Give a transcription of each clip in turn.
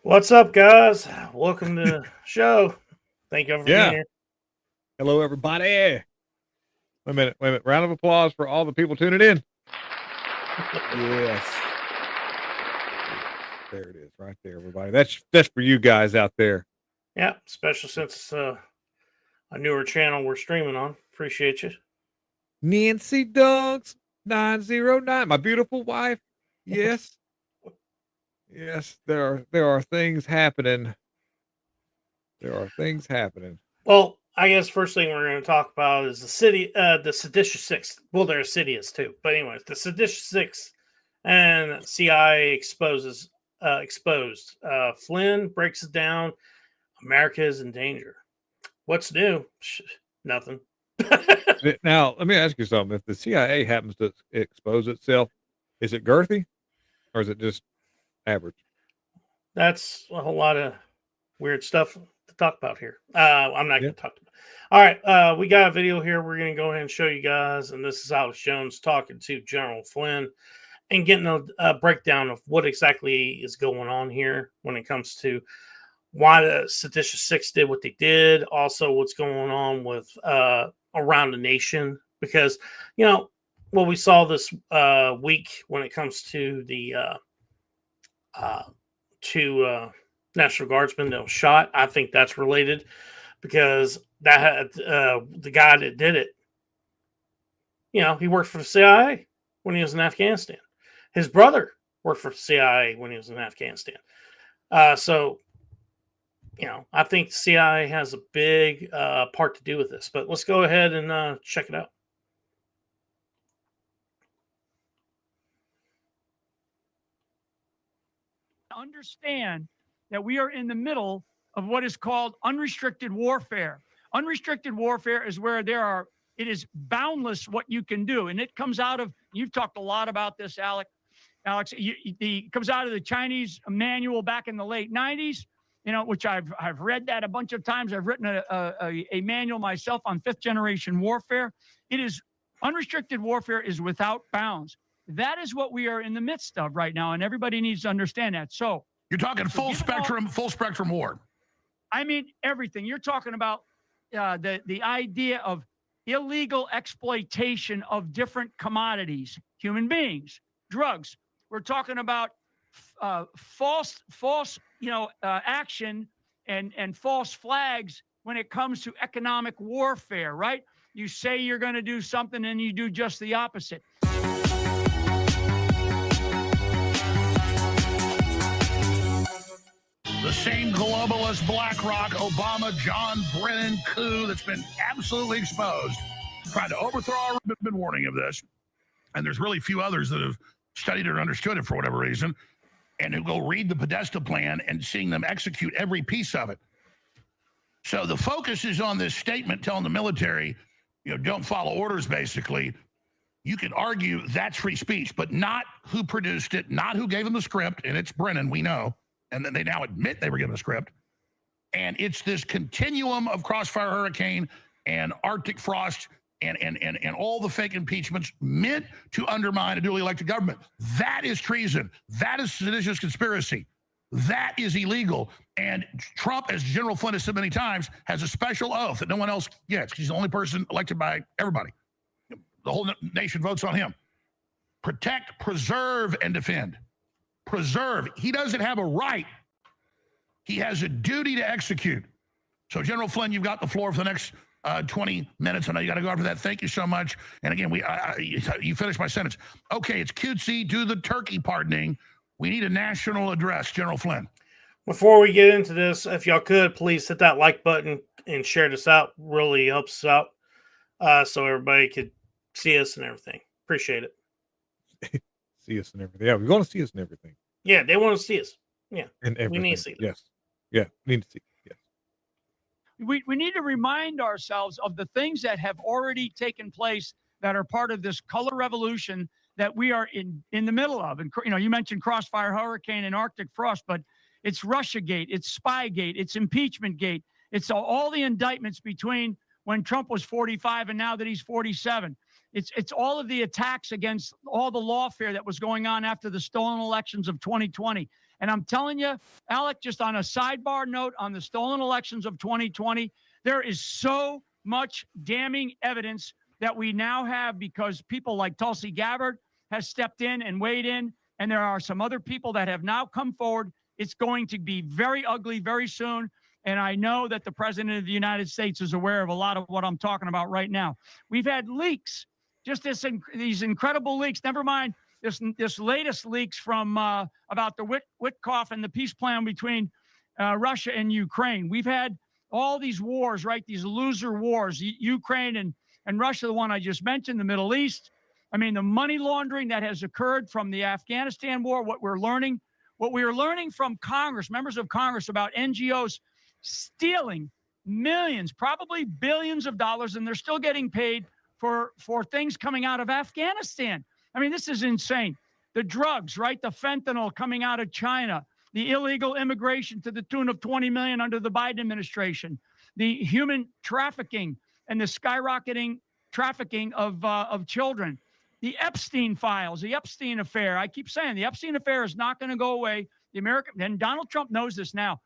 What's up, guys? Welcome to the show. Thank you for being Yeah. here. Hello, everybody. Wait a minute. Round of applause for all the people tuning in. Yes. There it is, right there, everybody. That's for you guys out there. Yeah, especially since it's a newer channel we're streaming on. Appreciate you. Nancy Dunks 909, my beautiful wife. Yes. Yes, there are things happening. There are things happening. Well, I guess first thing we're going to talk about is the Seditious Six. Well, they're Sidious too, but anyways, the Seditious Six and CIA exposed. Flynn breaks it down. America is in danger. What's new? Nothing. Now, let me ask you something. If the CIA happens to expose itself, is it girthy or is it just average? That's a whole lot of weird stuff to talk about here. I'm not going to talk about. All right, we got a video here. We're going to go ahead and show you guys, and this is Alex Jones talking to General Flynn and getting a breakdown of what exactly is going on here when it comes to why the Seditious Six did what they did. Also, what's going on with around the nation, because what we saw this week when it comes to the National Guardsmen that was shot. I think that's related because that had the guy that did it. He worked for the CIA when he was in Afghanistan. His brother worked for the CIA when he was in Afghanistan. So I think the CIA has a big part to do with this. But let's go ahead and check it out. Understand that we are in the middle of what is called unrestricted warfare. Unrestricted warfare is where it is boundless what you can do. And it comes out of, you've talked a lot about this, Alex, it comes out of the Chinese manual back in the late 90s, which I've read that a bunch of times. I've written a manual myself on 5th generation warfare. Unrestricted warfare is without bounds. That is what we are in the midst of right now, and everybody needs to understand that. So you're talking full spectrum war. I mean everything. You're talking about the idea of illegal exploitation of different commodities, human beings, drugs. We're talking about false action and false flags when it comes to economic warfare. Right? You say you're going to do something, and you do just the opposite. The same globalist BlackRock, Obama, John Brennan coup that's been absolutely exposed, trying to overthrow our been warning of this. And there's really few others that have studied it or understood it for whatever reason, and who go read the Podesta plan and seeing them execute every piece of it. So the focus is on this statement telling the military, don't follow orders, basically. You could argue that's free speech, but not who produced it, not who gave them the script, and it's Brennan, we know. And then they now admit they were given a script. And it's this continuum of Crossfire Hurricane and Arctic Frost and all the fake impeachments meant to undermine a duly elected government. That is treason. That is seditious conspiracy. That is illegal. And Trump, as General Flynn has said many times, has a special oath that no one else gets. He's the only person elected by everybody. The whole nation votes on him. Protect, preserve, and defend. Preserve. He doesn't have a right. He has a duty to execute. So, General Flynn, you've got the floor for the next 20 minutes. I know you got to go after that. Thank you so much. And again, you finished my sentence. Okay, it's cutesy. Do the turkey pardoning. We need a national address, General Flynn. Before we get into this, if y'all could, please hit that like button and share this out. Really helps us out so everybody could see us and everything. Appreciate it. See us and everything. Yeah, we're going to see us and everything. Yeah, they want to see us. Yeah, and everything. We need to see them. Yes. Yeah, we need to see. Yes. We need to remind ourselves of the things that have already taken place that are part of this color revolution that we are in the middle of. And you mentioned Crossfire Hurricane and Arctic Frost, but it's Russiagate, it's Spygate, it's Impeachmentgate. It's all the indictments between when Trump was 45 and now that he's 47. It's all of the attacks against all the lawfare that was going on after the stolen elections of 2020. And I'm telling you, Alec, just on a sidebar note on the stolen elections of 2020, there is so much damning evidence that we now have because people like Tulsi Gabbard has stepped in and weighed in, and there are some other people that have now come forward. It's going to be very ugly very soon. And I know that the president of the United States is aware of a lot of what I'm talking about right now. We've had leaks, just these incredible leaks. Never mind this latest leaks from about the Witkoff and the peace plan between Russia and Ukraine. We've had all these wars, right? These loser wars, Ukraine and Russia, the one I just mentioned, the Middle East. I mean, the money laundering that has occurred from the Afghanistan war, what we are learning from Congress, members of Congress, about NGOs stealing millions, probably billions of dollars, and they're still getting paid for things coming out of Afghanistan. I mean, this is insane. The drugs, right? The fentanyl coming out of China, the illegal immigration to the tune of 20 million under the Biden administration, the human trafficking and the skyrocketing trafficking of children, the Epstein files, the Epstein affair. I keep saying the Epstein affair is not going to go away. And Donald Trump knows this now.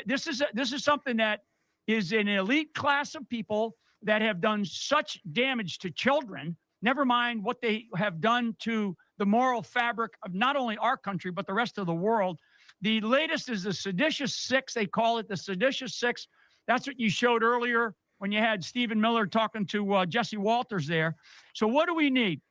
This is something that is an elite class of people that have done such damage to children, never mind what they have done to the moral fabric of not only our country, but the rest of the world. The latest is the Seditious Six. They call it the Seditious Six. That's what you showed earlier when you had Stephen Miller talking to Jesse Walters there. So what do we need?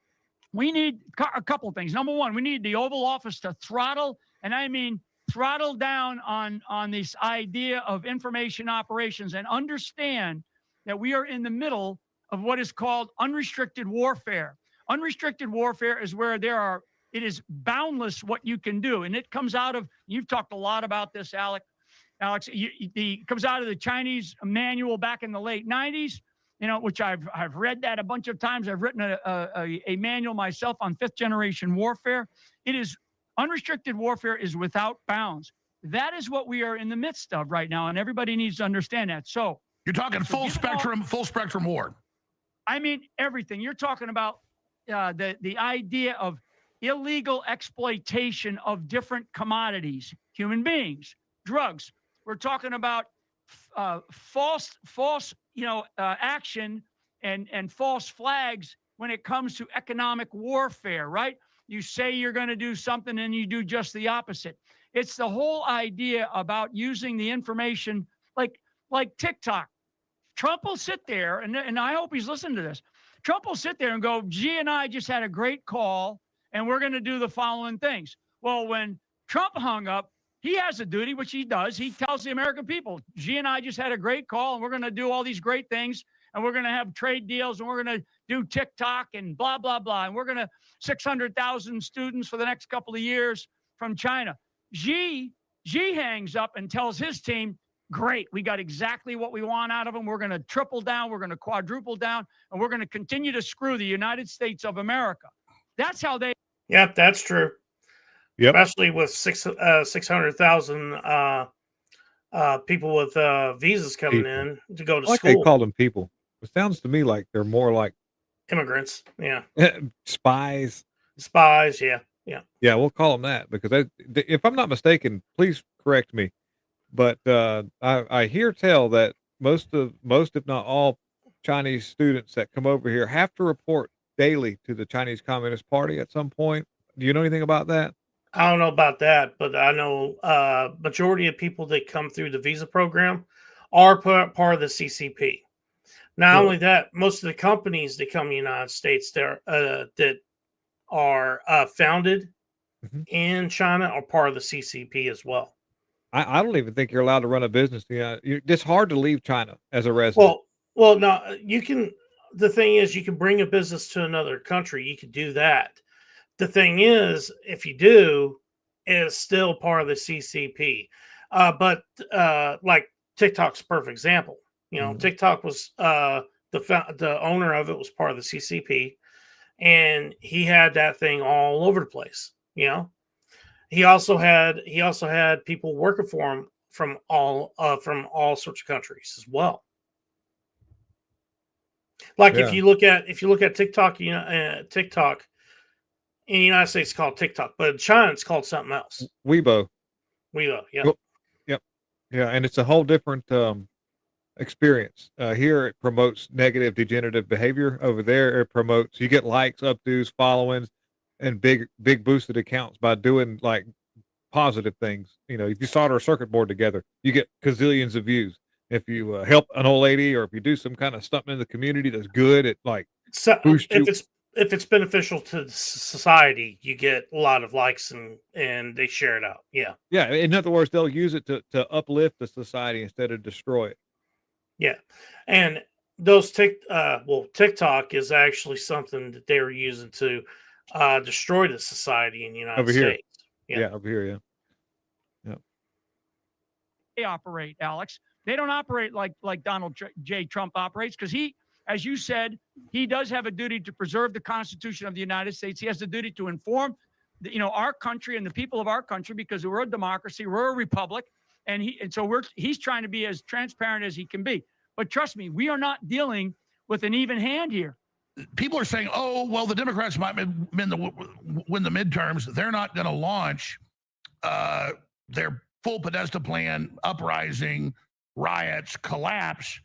We need a couple of things. Number one, we need the Oval Office to throttle, and I mean throttle down on this idea of information operations and understand that we are in the middle of what is called unrestricted warfare. Unrestricted warfare is where it is boundless what you can do. And it comes out of, you've talked a lot about this, Alex, it comes out of the Chinese manual back in the late 90s, which I've read that a bunch of times. I've written a manual myself on 5th generation warfare. Unrestricted warfare is without bounds. That is what we are in the midst of right now. And everybody needs to understand that. So you're talking full spectrum war. I mean, everything. You're talking about the idea of illegal exploitation of different commodities, human beings, drugs. We're talking about false action and false flags when it comes to economic warfare, right? You say you're going to do something and you do just the opposite. It's the whole idea about using the information like TikTok. Trump will sit there, and I hope he's listening to this. Trump will sit there and go, G and I just had a great call, and we're going to do the following things. Well, when Trump hung up, he has a duty, which he does. He tells the American people, G and I just had a great call, and we're going to do all these great things, and we're going to have trade deals, and we're going to do TikTok and blah, blah, blah. And we're going to 600,000 students for the next couple of years from China. Xi hangs up and tells his team, great, we got exactly what we want out of them. We're going to triple down. We're going to quadruple down, and we're going to continue to screw the United States of America. That's how they. Yep, that's true. Yep. Especially with 600,000 people with visas coming in to go to like school. They call them people. It sounds to me like they're more like immigrants. Yeah. Spies. Yeah. Yeah, we'll call them that because if I'm not mistaken, please correct me. But I hear tell that most, if not all, Chinese students that come over here have to report daily to the Chinese Communist Party at some point. Do you know anything about that? I don't know about that, but I know majority of people that come through the visa program are part of the CCP. Not only that, most of the companies that come to the United States that are founded in China are part of the CCP as well. I don't even think you're allowed to run a business. It's hard to leave China as a resident. Well, no, you can. The thing is, you can bring a business to another country. You can do that. The thing is, if you do, it's still part of the CCP. But like TikTok's a perfect example. TikTok was the owner of it was part of the CCP, and he had that thing all over the place. He also had people working for him from all sorts of countries as well. Like Yeah. if you look at TikTok, TikTok in the United States it's called TikTok, but in China it's called something else. Weibo. Yeah. Yep. Yep. Yeah, and it's a whole different experience. Here it promotes negative degenerative behavior. Over there it promotes you get likes, updos, followings, and big boosted accounts by doing like positive things. You know, if you solder a circuit board together, you get gazillions of views. If you help an old lady, or if you do some kind of something in the community that's good, it like So boosts you. if it's beneficial to society, you get a lot of likes and they share it out. Yeah. Yeah, in other words, they'll use it to uplift the society instead of destroy it. Yeah. And those TikTok is actually something that they were using to destroy the society in the United Over here. States. Yeah, over here, yeah. They operate, Alex. They don't operate like Donald J. Trump operates, because he, as you said, he does have a duty to preserve the Constitution of the United States. He has the duty to inform, our country and the people of our country, because we're a democracy, we're a republic, and so he's trying to be as transparent as he can be. But trust me, we are not dealing with an even hand here. People are saying, "Oh, well, the Democrats might win the midterms. They're not going to launch their full Podesta plan, uprising, riots, collapse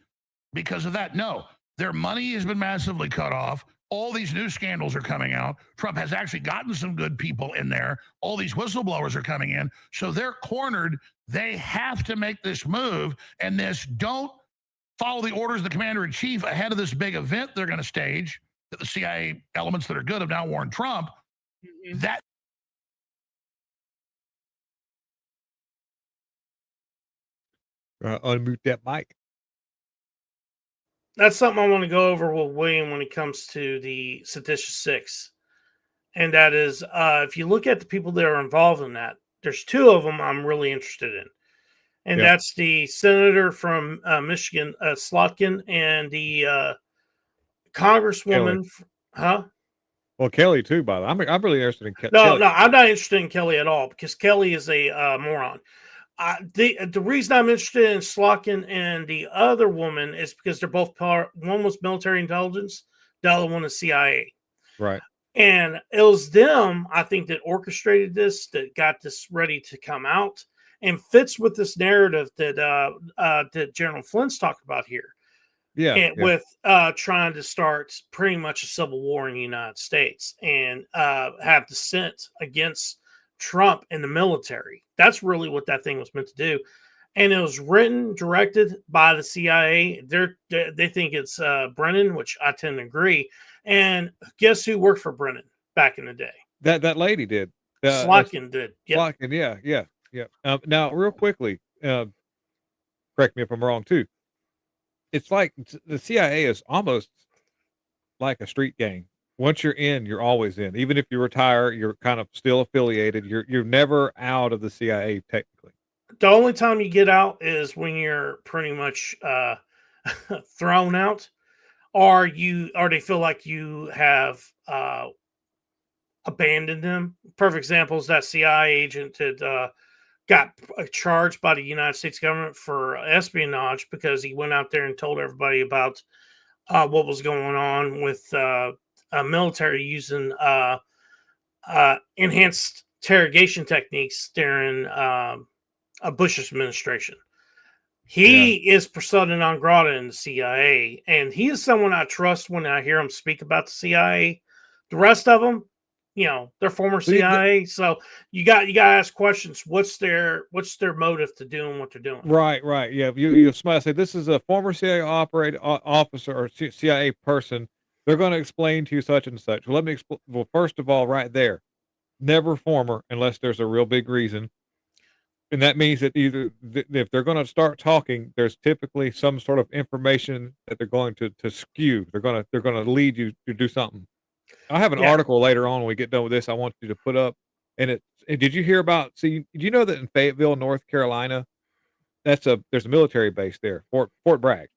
because of that." No, their money has been massively cut off. All these new scandals are coming out. Trump has actually gotten some good people in there. All these whistleblowers are coming in. So they're cornered. They have to make this move. And this don't follow the orders of the commander-in-chief ahead of this big event they're going to stage that the CIA elements that are good have now warned Trump. Mm-hmm. That Unmute that mic. That's something I want to go over with William when it comes to the Seditious Six. And that is, if you look at the people that are involved in that, there's two of them I'm really interested in. And that's the senator from Michigan, Slotkin, and the congresswoman. Well, Kelly too, by the way. I'm really interested in Kelly. No, I'm not interested in Kelly at all, because Kelly is a moron. The reason I'm interested in Slotkin and the other woman is because they're both one was military intelligence, the other one is CIA. Right. And it was them, I think, that orchestrated this, that got this ready to come out, and fits with this narrative that General Flynn's talking about here. Yeah. And with trying to start pretty much a civil war in the United States and have dissent against Trump in the military. That's really what that thing was meant to do. And it was written, directed by the CIA. They think it's Brennan, which I tend to agree. And guess who worked for Brennan back in the day? That lady did. Slotkin did. Yep. Slotkin, yeah. Now, real quickly, correct me if I'm wrong too. It's like the CIA is almost like a street gang. Once you're in, you're always in. Even if you retire, you're kind of still affiliated. You're never out of the CIA technically. The only time you get out is when you're pretty much thrown out, or they feel like you have abandoned them. Perfect example is that CIA agent that got charged by the United States government for espionage because he went out there and told everybody about what was going on with military using enhanced interrogation techniques during a Bush administration. He is persona non grata in the CIA, and he is someone I trust when I hear him speak about the CIA. The rest of them, they're former CIA, so you got to ask questions. What's their motive to doing what they're doing? Right. Yeah, you somebody say this is a former CIA officer or CIA person. They're going to explain to you such and such. Well, let me explain. Well, first of all, right there, never former unless there's a real big reason. And that means that either if they're going to start talking, there's typically some sort of information that they're going to skew. They're going to lead you to do something. I have an article later on when we get done with this. I want you to put up, and did you hear about? See, did you know that in Fayetteville, North Carolina, there's a military base there, Fort Bragg.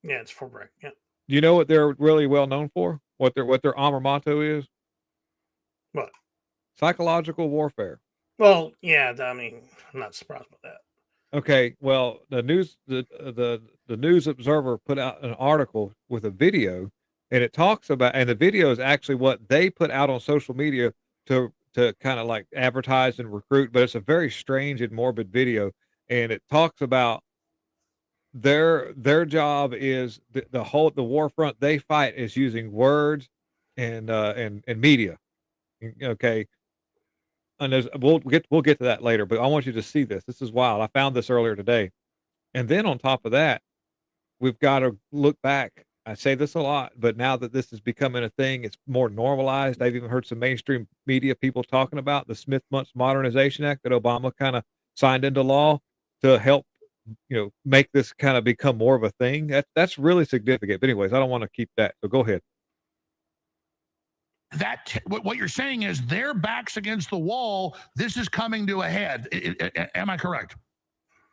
Yeah, it's Fort Bragg. Yeah. Do you know what they're really well known for? What their alma mater is? What? Psychological warfare. Well, yeah, I mean, I'm not surprised by that. Okay, well, the News Observer put out an article with a video And it talks about, and the video is actually what they put out on social media to kind of like advertise and recruit, but it's a very strange and morbid video. And it talks about their job is the war front they fight is using words and media. Okay. And we'll get to that later, but I want you to see this. This is wild. I found this earlier today. And then on top of that, we've got to look back. I say this a lot, but now that this is becoming a thing, it's more normalized. I've even heard some mainstream media people talking about the Smith-Mundt Modernization Act that Obama kind of signed into law to help, make this kind of become more of a thing. That's really significant. But anyways, I don't want to keep that. So go ahead. What you're saying is their backs against the wall. This is coming to a head. Am I correct?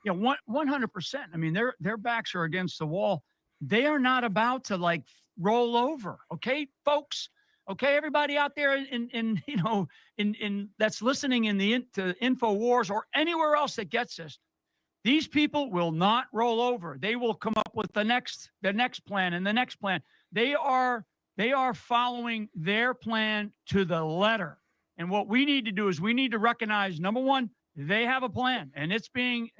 Yeah, 100%. I mean, their backs are against the wall. They are not about to like roll over. Okay, folks. Okay, everybody out there in that's listening to InfoWars or anywhere else that gets this. These people will not roll over. They will come up with the next plan and the next plan. They are following their plan to the letter. And what we need to do is we need to recognize, number one, they have a plan, and it's being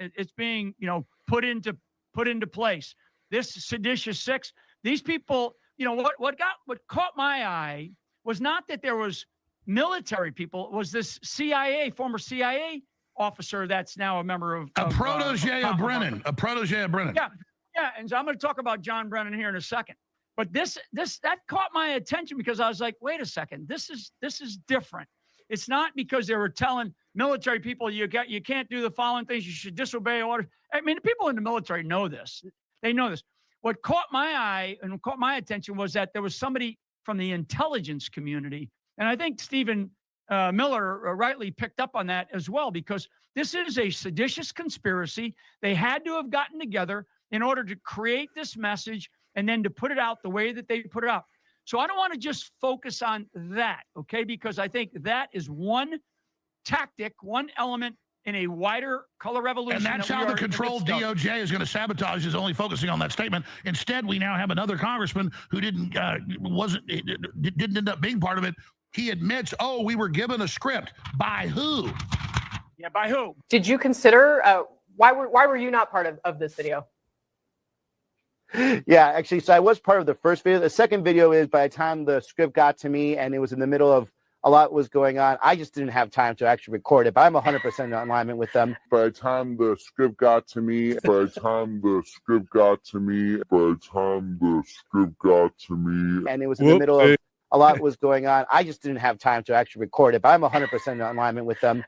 put into place. This Seditious Six, these people, what caught my eye was not that there was military people. It was this former CIA officer that's now a member of a protege of Brennan. A protege of Brennan. Yeah, and so I'm going to talk about John Brennan here in a second. But that caught my attention because I was like, wait a second, this is different. It's not because they were telling military people you can't do the following things, you should disobey orders. I mean, the people in the military know this. They know this. What caught my eye and caught my attention was that there was somebody from the intelligence community, and I think Stephen Miller rightly picked up on that as well, because this is a seditious conspiracy. They had to have gotten together in order to create this message and then to put it out the way that they put it out. So I don't want to just focus on that, okay? Because I think that is one tactic, one element in a wider color revolution. And that's how the controlled DOJ is going to sabotage, is only focusing on that statement. Instead, we now have another congressman who didn't end up being part of it. He admits, we were given a script. By who? Yeah, by who? Did you consider, why were you not part of this video? Yeah, actually, so I was part of the first video. The second video is by the time the script got to me and it was in the middle of a lot was going on, I just didn't have time to actually record it, but I'm 100% in alignment with them. By the time the script got to me, and it was in the middle of a lot was going on, I just didn't have time to actually record it, but I'm 100% in alignment with them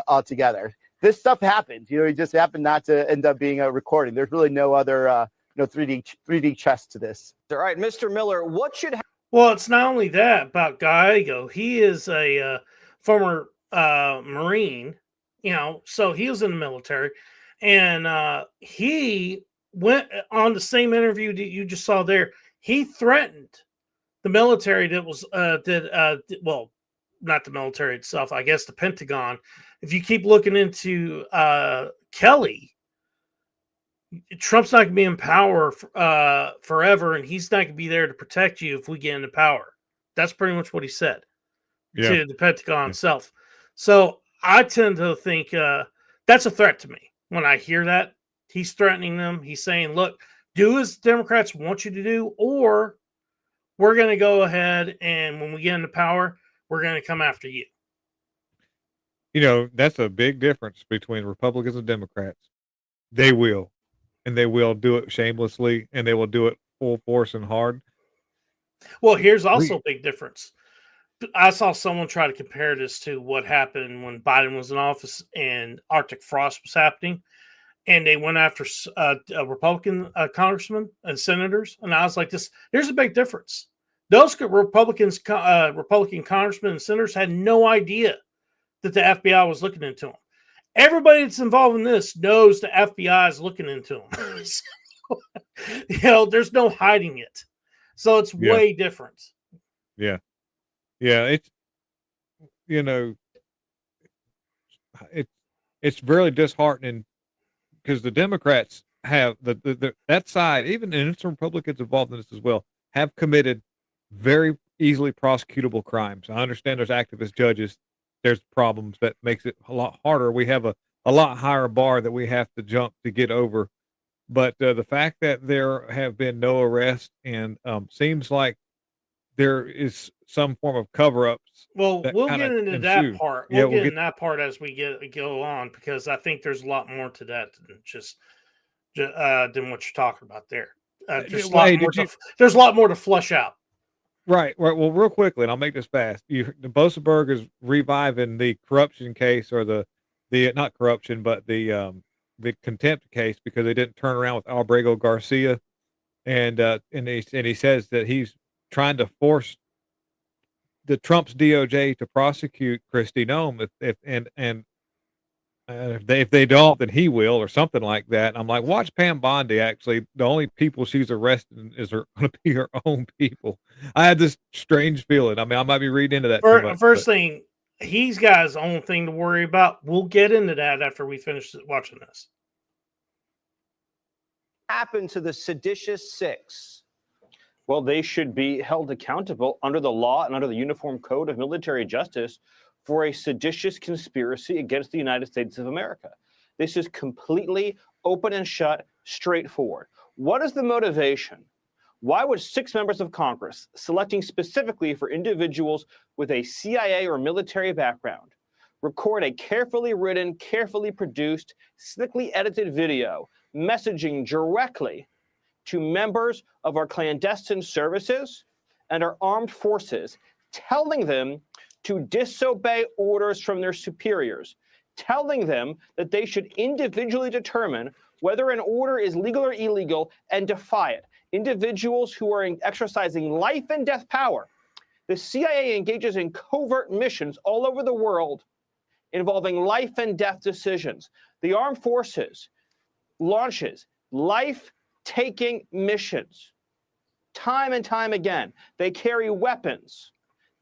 altogether. This stuff happened, it just happened not to end up being a recording. There's really no other 3D chess to this. All right, Mr. Miller, what should happen? Well, it's not only that about Gallego. He is a former Marine, so he was in the military, and he went on the same interview that you just saw there. He threatened the military that was well, not the military itself, I guess the Pentagon. If you keep looking into Kelly, Trump's not going to be in power forever, and he's not going to be there to protect you if we get into power. That's pretty much what he said to the Pentagon itself. So I tend to think that's a threat to me. When I hear that, he's threatening them. He's saying, look, do as Democrats want you to do, or we're going to go ahead, and when we get into power, we're going to come after you. That's a big difference between Republicans and Democrats. They will. And they will do it shamelessly, and they will do it full force and hard. Well, here's also a big difference. I saw someone try to compare this to what happened when Biden was in office and Arctic frost was happening, and they went after Republican congressmen and senators. And I was like, there's a big difference. Those Republican congressmen and senators had no idea that the FBI was looking into them. Everybody that's involved in this knows the FBI is looking into them. So, there's no hiding it. So it's way different. Yeah. Yeah. It's really disheartening because the Democrats have that side, even and some Republicans involved in this as well. have committed very easily prosecutable crimes. I understand there's activist judges. There's problems that makes it a lot harder. We have a lot higher bar that we have to jump to get over. But the fact that there have been no arrests and seems like there is some form of cover-ups. Well, that we'll kinda get into ensue. that part. Yeah, We'll we'll get get in that part as we go on, because I think there's a lot more to that than what you're talking about there. There's a well, lot hey, more. did you There's a lot more to flush out. right, well, real quickly, and I'll make this fast. The Boseberg is reviving the corruption case or the not corruption, but the contempt case because they didn't turn around with Albrego Garcia, and he says that he's trying to force the Trump's DOJ to prosecute Kristi Noem if they don't, then he will, or something like that. And I'm like, watch Pam Bondi. Actually, the only people she's arresting is going to be her own people. I had this strange feeling. I mean, I might be reading into that too much. First thing, he's got his own thing to worry about. We'll get into that after we finish watching this. Happened to the Seditious Six? Well, they should be held accountable under the law and under the Uniform Code of Military Justice for a seditious conspiracy against the United States of America. This is completely open and shut, straightforward. What is the motivation? Why would 6 members of Congress, selecting specifically for individuals with a CIA or military background, record a carefully written, carefully produced, slickly edited video messaging directly to members of our clandestine services and our armed forces, telling them to disobey orders from their superiors, telling them that they should individually determine whether an order is legal or illegal and defy it. Individuals who are exercising life and death power. The CIA engages in covert missions all over the world involving life and death decisions. The armed forces launches life-taking missions time and time again. They carry weapons.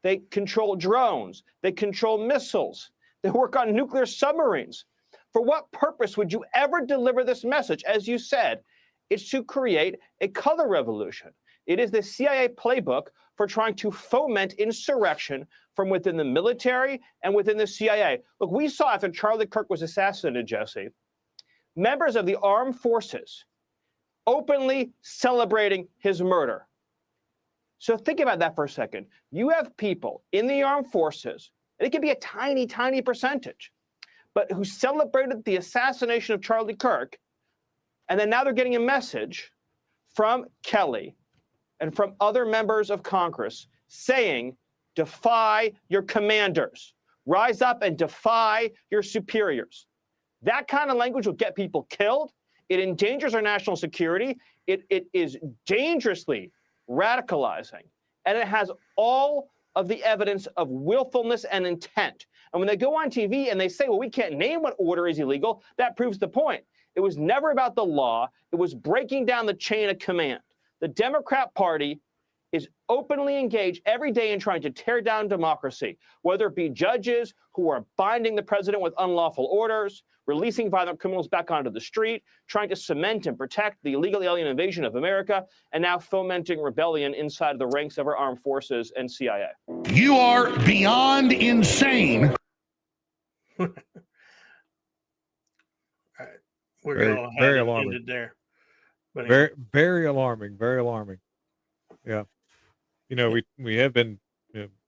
They control drones. They control missiles. They work on nuclear submarines. For what purpose would you ever deliver this message? As you said, it's to create a color revolution. It is the CIA playbook for trying to foment insurrection from within the military and within the CIA. Look, we saw after Charlie Kirk was assassinated, Jesse, members of the armed forces openly celebrating his murder. So think about that for a second. You have people in the armed forces, and it can be a tiny, tiny percentage, but who celebrated the assassination of Charlie Kirk, and then now they're getting a message from Kelly and from other members of Congress saying, defy your commanders. Rise up and defy your superiors. That kind of language will get people killed. It endangers our national security. It is dangerously radicalizing, and it has all of the evidence of willfulness and intent. And when they go on TV and they say, well, we can't name what order is illegal, that proves the point. It was never about the law. It was breaking down the chain of command. The Democrat Party is openly engaged every day in trying to tear down democracy, whether it be judges who are binding the president with unlawful orders, releasing violent criminals back onto the street, trying to cement and protect the illegal alien invasion of America, and now fomenting rebellion inside of the ranks of our armed forces and CIA. You are beyond insane. All right. We're Very, going to very have it alarming. ended there. But anyway. Very, very alarming. Very alarming. Yeah. You know, we have been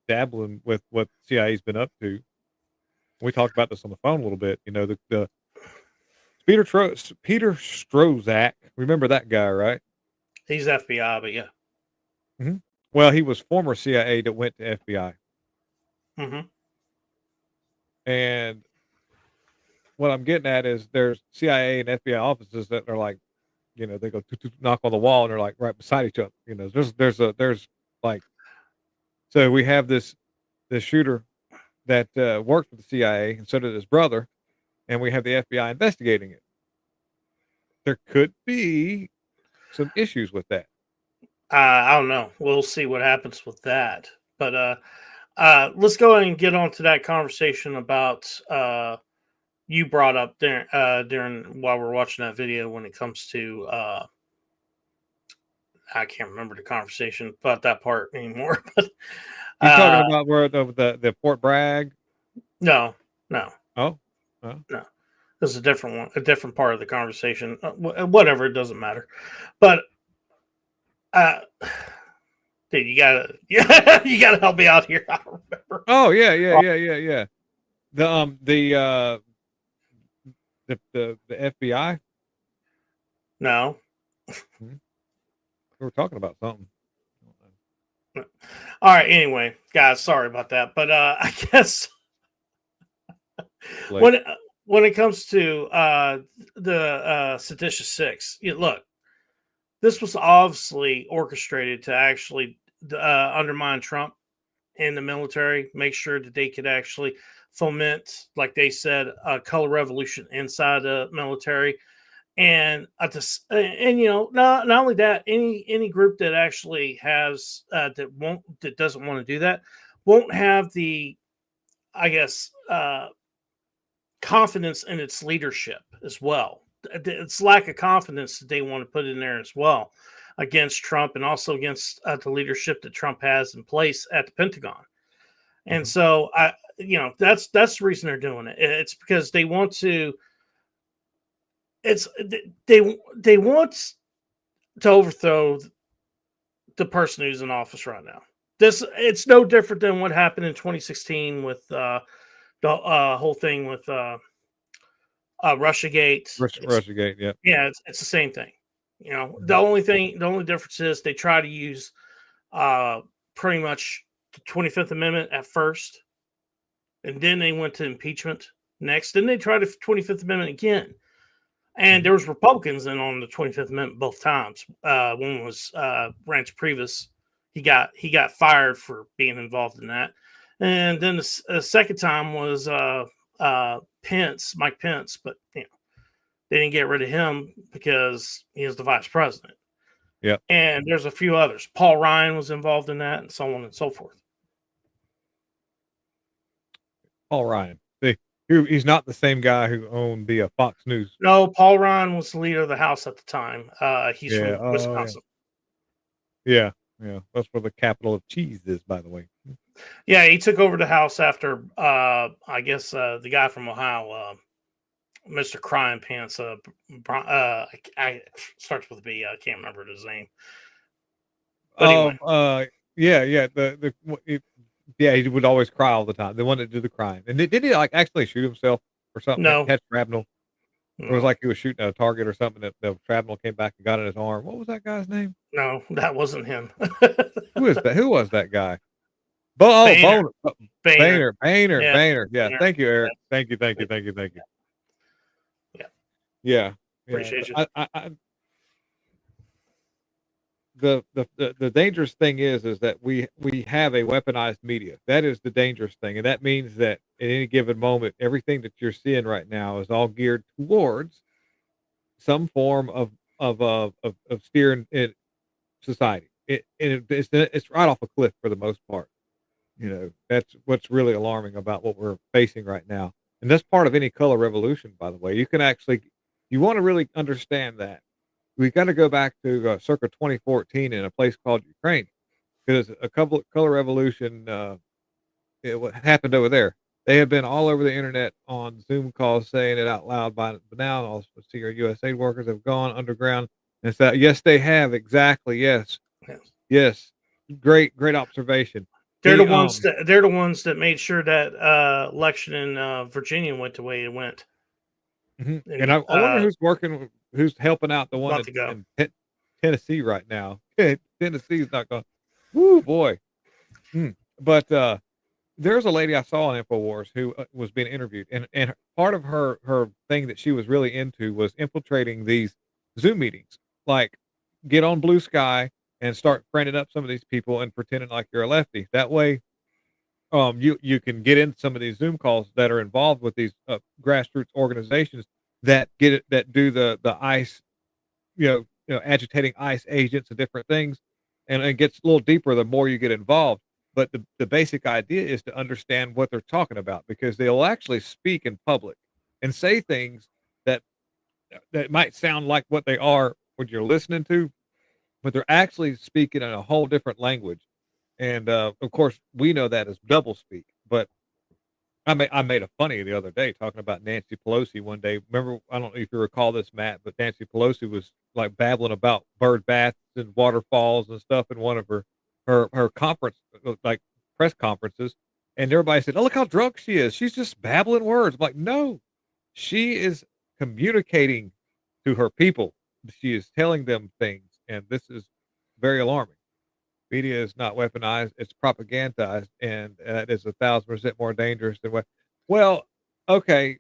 dabbling with what CIA's been up to. We talked about this on the phone a little bit. You know, the Peter Strozak. Remember that guy, right? He's FBI, but yeah. Mm-hmm. Well, he was former CIA that went to FBI. Mm-hmm. And what I'm getting at is there's CIA and FBI offices that are like, you know, they go knock on the wall and they're like right beside each other. You know, there's like, so we have this shooter that worked for the CIA, and so did his brother, and we have the FBI investigating it. There could be some issues with that. I don't know. We'll see what happens with that. But let's go ahead and get on to that conversation about you brought up during while we're watching that video when it comes to I can't remember the conversation about that part anymore. But You talking about where the Fort Bragg? no. Oh, No, this is a different one, a different part of the conversation. Whatever, it doesn't matter. But, dude, you gotta, you gotta help me out here. I don't remember. oh yeah. The FBI. No. We were talking about something. All right. Anyway, guys, sorry about that. But I guess when it comes to the Seditious Six, look, this was obviously orchestrated to actually undermine Trump and the military, make sure that they could actually foment, like they said, a color revolution inside the military. And not only that, any group that actually has that doesn't want to do that won't have the, I guess, confidence in its leadership as well. It's lack of confidence that they want to put in there as well against Trump, and also against the leadership that Trump has in place at the Pentagon. And so that's the reason they're doing it. It's because they want to. They want to overthrow the person who's in office right now. It's no different than what happened in 2016 with the whole thing with Russiagate. Russiagate, yeah. Yeah, it's the same thing. The only difference is they try to use pretty much the 25th Amendment at first, and then they went to impeachment next. Then they tried the 25th Amendment again. And there was Republicans in on the 25th Amendment both times. One was Reince Priebus. He got fired for being involved in that. And then the second time was Mike Pence, but they didn't get rid of him because he is the vice president. Yeah. And there's a few others. Paul Ryan was involved in that, and so on and so forth. Paul Ryan. He's not the same guy who owned the Fox News. No, Paul Ryan was the leader of the House at the time. He's from Wisconsin. Yeah. That's where the capital of cheese is, by the way. Yeah, he took over the House after, I guess, the guy from Ohio, Mr. Crying Pants. I starts with a B. I can't remember his name. But anyway. He would always cry all the time. The one that did the crying. And did he actually shoot himself or something? No. Catch shrapnel? It was like he was shooting at a target or something. That the shrapnel came back and got in his arm. What was that guy's name? No, that wasn't him. Who is that? Who was that guy? Boehner. Yeah. Yeah. Thank you, Eric. Thank you. Yeah. Appreciate you. The dangerous thing is that we have a weaponized media. That is the dangerous thing, and that means that at any given moment, everything that you're seeing right now is all geared towards some form of steering in society. It's right off a cliff for the most part. That's what's really alarming about what we're facing right now, and that's part of any color revolution. By the way, you want to really understand that. We got to go back to circa 2014 in a place called Ukraine, because a couple of color revolution what happened over there. They have been all over the internet on Zoom calls saying it out loud. But now, also see our U.S. aid workers have gone underground and said, "Yes, they have, exactly. Yes. Great observation." They're the ones that made sure that election in Virginia went the way it went. And I wonder who's helping out the one in Tennessee right now. Tennessee's not going. Woo, boy. But there's a lady I saw on InfoWars who was being interviewed, and part of her thing that she was really into was infiltrating these Zoom meetings. Like, get on Blue Sky and start friending up some of these people and pretending like you're a lefty. That way, you can get in some of these Zoom calls that are involved with these grassroots organizations that do the ICE, agitating ICE agents and different things, and it gets a little deeper the more you get involved. But the basic idea is to understand what they're talking about, because they'll actually speak in public and say things that might sound like what they are when you're listening to, but they're actually speaking in a whole different language. And of course, we know that as double speak. But I made a funny the other day talking about Nancy Pelosi one day. Remember, I don't know if you recall this, Matt, but Nancy Pelosi was like babbling about bird baths and waterfalls and stuff in one of her conference, like press conferences, and everybody said, "Oh, look how drunk she is. She's just babbling words." I'm like, no, she is communicating to her people. She is telling them things, and this is very alarming. Media is not weaponized; it's propagandized, and it is 1,000% more dangerous than what. Well, okay,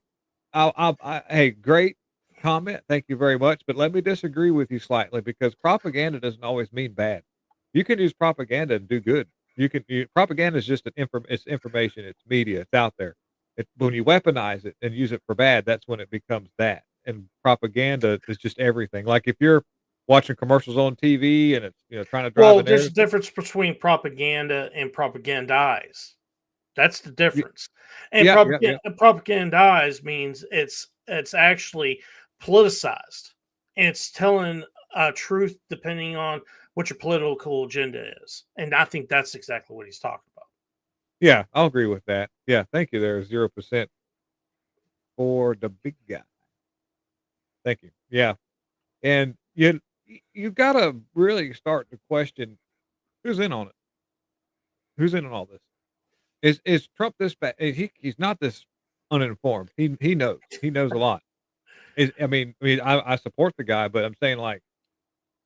hey, great comment, thank you very much, but let me disagree with you slightly because propaganda doesn't always mean bad. You can use propaganda and do good. Propaganda is just it's information, it's media, it's out there. When you weaponize it and use it for bad, that's when it becomes that. And propaganda is just everything. Like if you're watching commercials on TV and it's trying to drive Well, an there's a narrative. difference between propaganda and propagandize. That's the difference. And Yeah, yeah, yeah. propagandize means it's actually politicized. And it's telling truth depending on what your political agenda is. And I think that's exactly what he's talking about. Yeah, I'll agree with that. Yeah, thank you there, 0% for the big guy. Thank you. Yeah. And you gotta really start to question who's in on it. Who's in on all this? Is Trump this bad? He's not this uninformed. He knows. He knows a lot. I support the guy, but I'm saying like,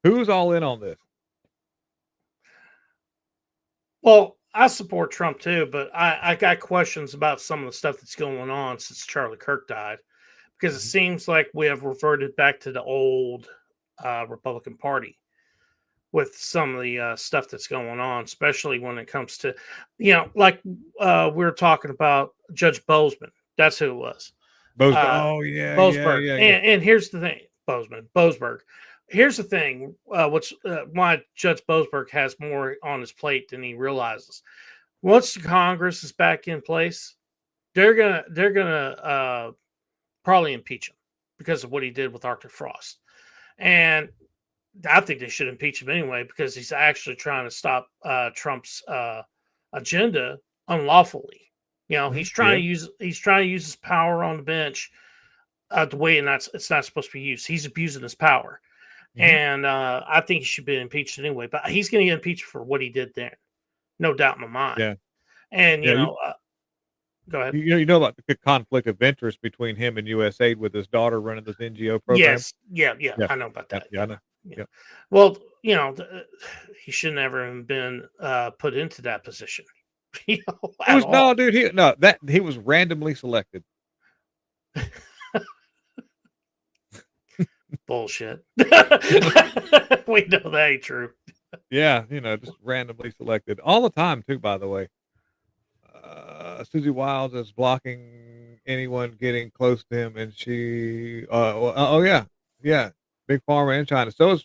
who's all in on this? Well, I support Trump too, but I got questions about some of the stuff that's going on since Charlie Kirk died, because it seems like we have reverted back to the old Republican Party with some of the stuff that's going on, especially when it comes to, like we were talking about Judge Bozeman. That's who it was. Oh yeah, Boasberg. yeah. And here's the thing, Boasberg. Here's the thing, why Judge Boasberg has more on his plate than he realizes. Once the Congress is back in place, they're gonna probably impeach him because of what he did with Arctic Frost. And I think they should impeach him anyway because he's actually trying to stop Trump's agenda unlawfully. He's trying to use his power on the bench the way it's not supposed to be used. He's abusing his power, and I think he should be impeached anyway. But he's going to get impeached for what he did there, no doubt in my mind. Yeah, and go ahead. You know about the conflict of interest between him and USAID with his daughter running this NGO program. Yes, yeah, I know about that. Yeah, I know. Yeah. Well, he should never have been put into that position. No, dude. He was randomly selected. Bullshit. We know that ain't true. Yeah, just randomly selected all the time too. By the way, Susie Wiles is blocking anyone getting close to him, and she. Yeah. Big Pharma in China. So is,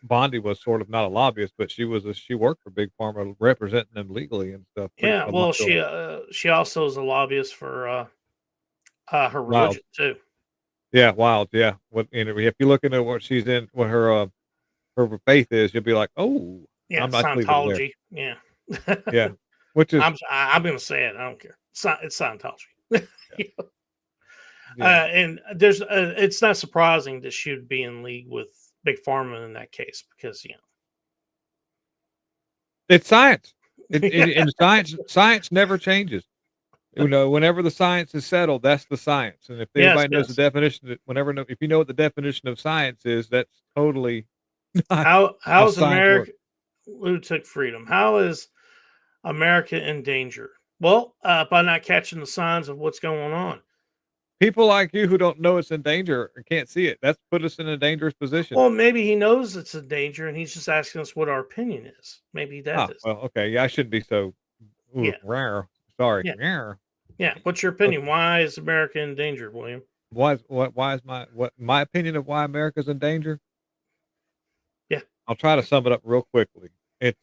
Bondi was sort of not a lobbyist, but she worked for Big Pharma representing them legally and stuff. Yeah, well, she also is a lobbyist for her religion too. Yeah, Wild. Yeah, if you look into what she's in, what her faith is, you'll be like, oh, yeah, I'm not Scientology. Yeah, yeah. Which is I'm going to say it. I don't care. It's Scientology. Yeah. And there's it's not surprising that she would be in league with Big Pharma in that case because it's science. And science never changes. Whenever the science is settled, that's the science. And if anybody knows the definition, if you know what the definition of science is, that's totally how's America lunatic freedom? How is America in danger? Well, by not catching the signs of what's going on. People like you who don't know it's in danger and can't see it, that's put us in a dangerous position. Well, maybe he knows it's in danger and he's just asking us what our opinion is. Maybe that is. Well, okay. Yeah, I shouldn't be so rare. Sorry. Yeah. What's your opinion? Okay. Why is America in danger, William? Why is my opinion of why America's in danger? Yeah. I'll try to sum it up real quickly. It's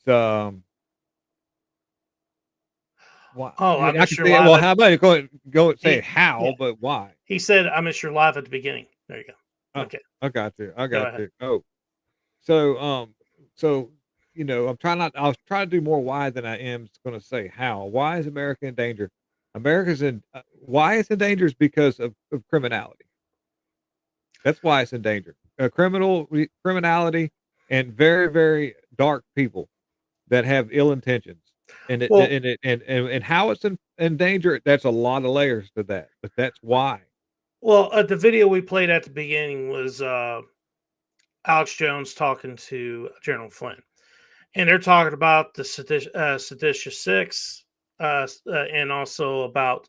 why? I missed your live. Well, how about you go and say how, but why? He said, "I missed your live at the beginning." There you go. Okay, I got you. Oh, So I'm trying not. I was trying to do more why than I am going to say how. Why is America in danger? America's in. Why it's in danger is because of criminality. That's why it's in danger. Criminality and very, very dark people that have ill intentions. And Well, how it's in danger, that's a lot of layers to that, but that's why. the video we played at the beginning was Alex Jones talking to General Flynn, and they're talking about the Seditious Six, and also about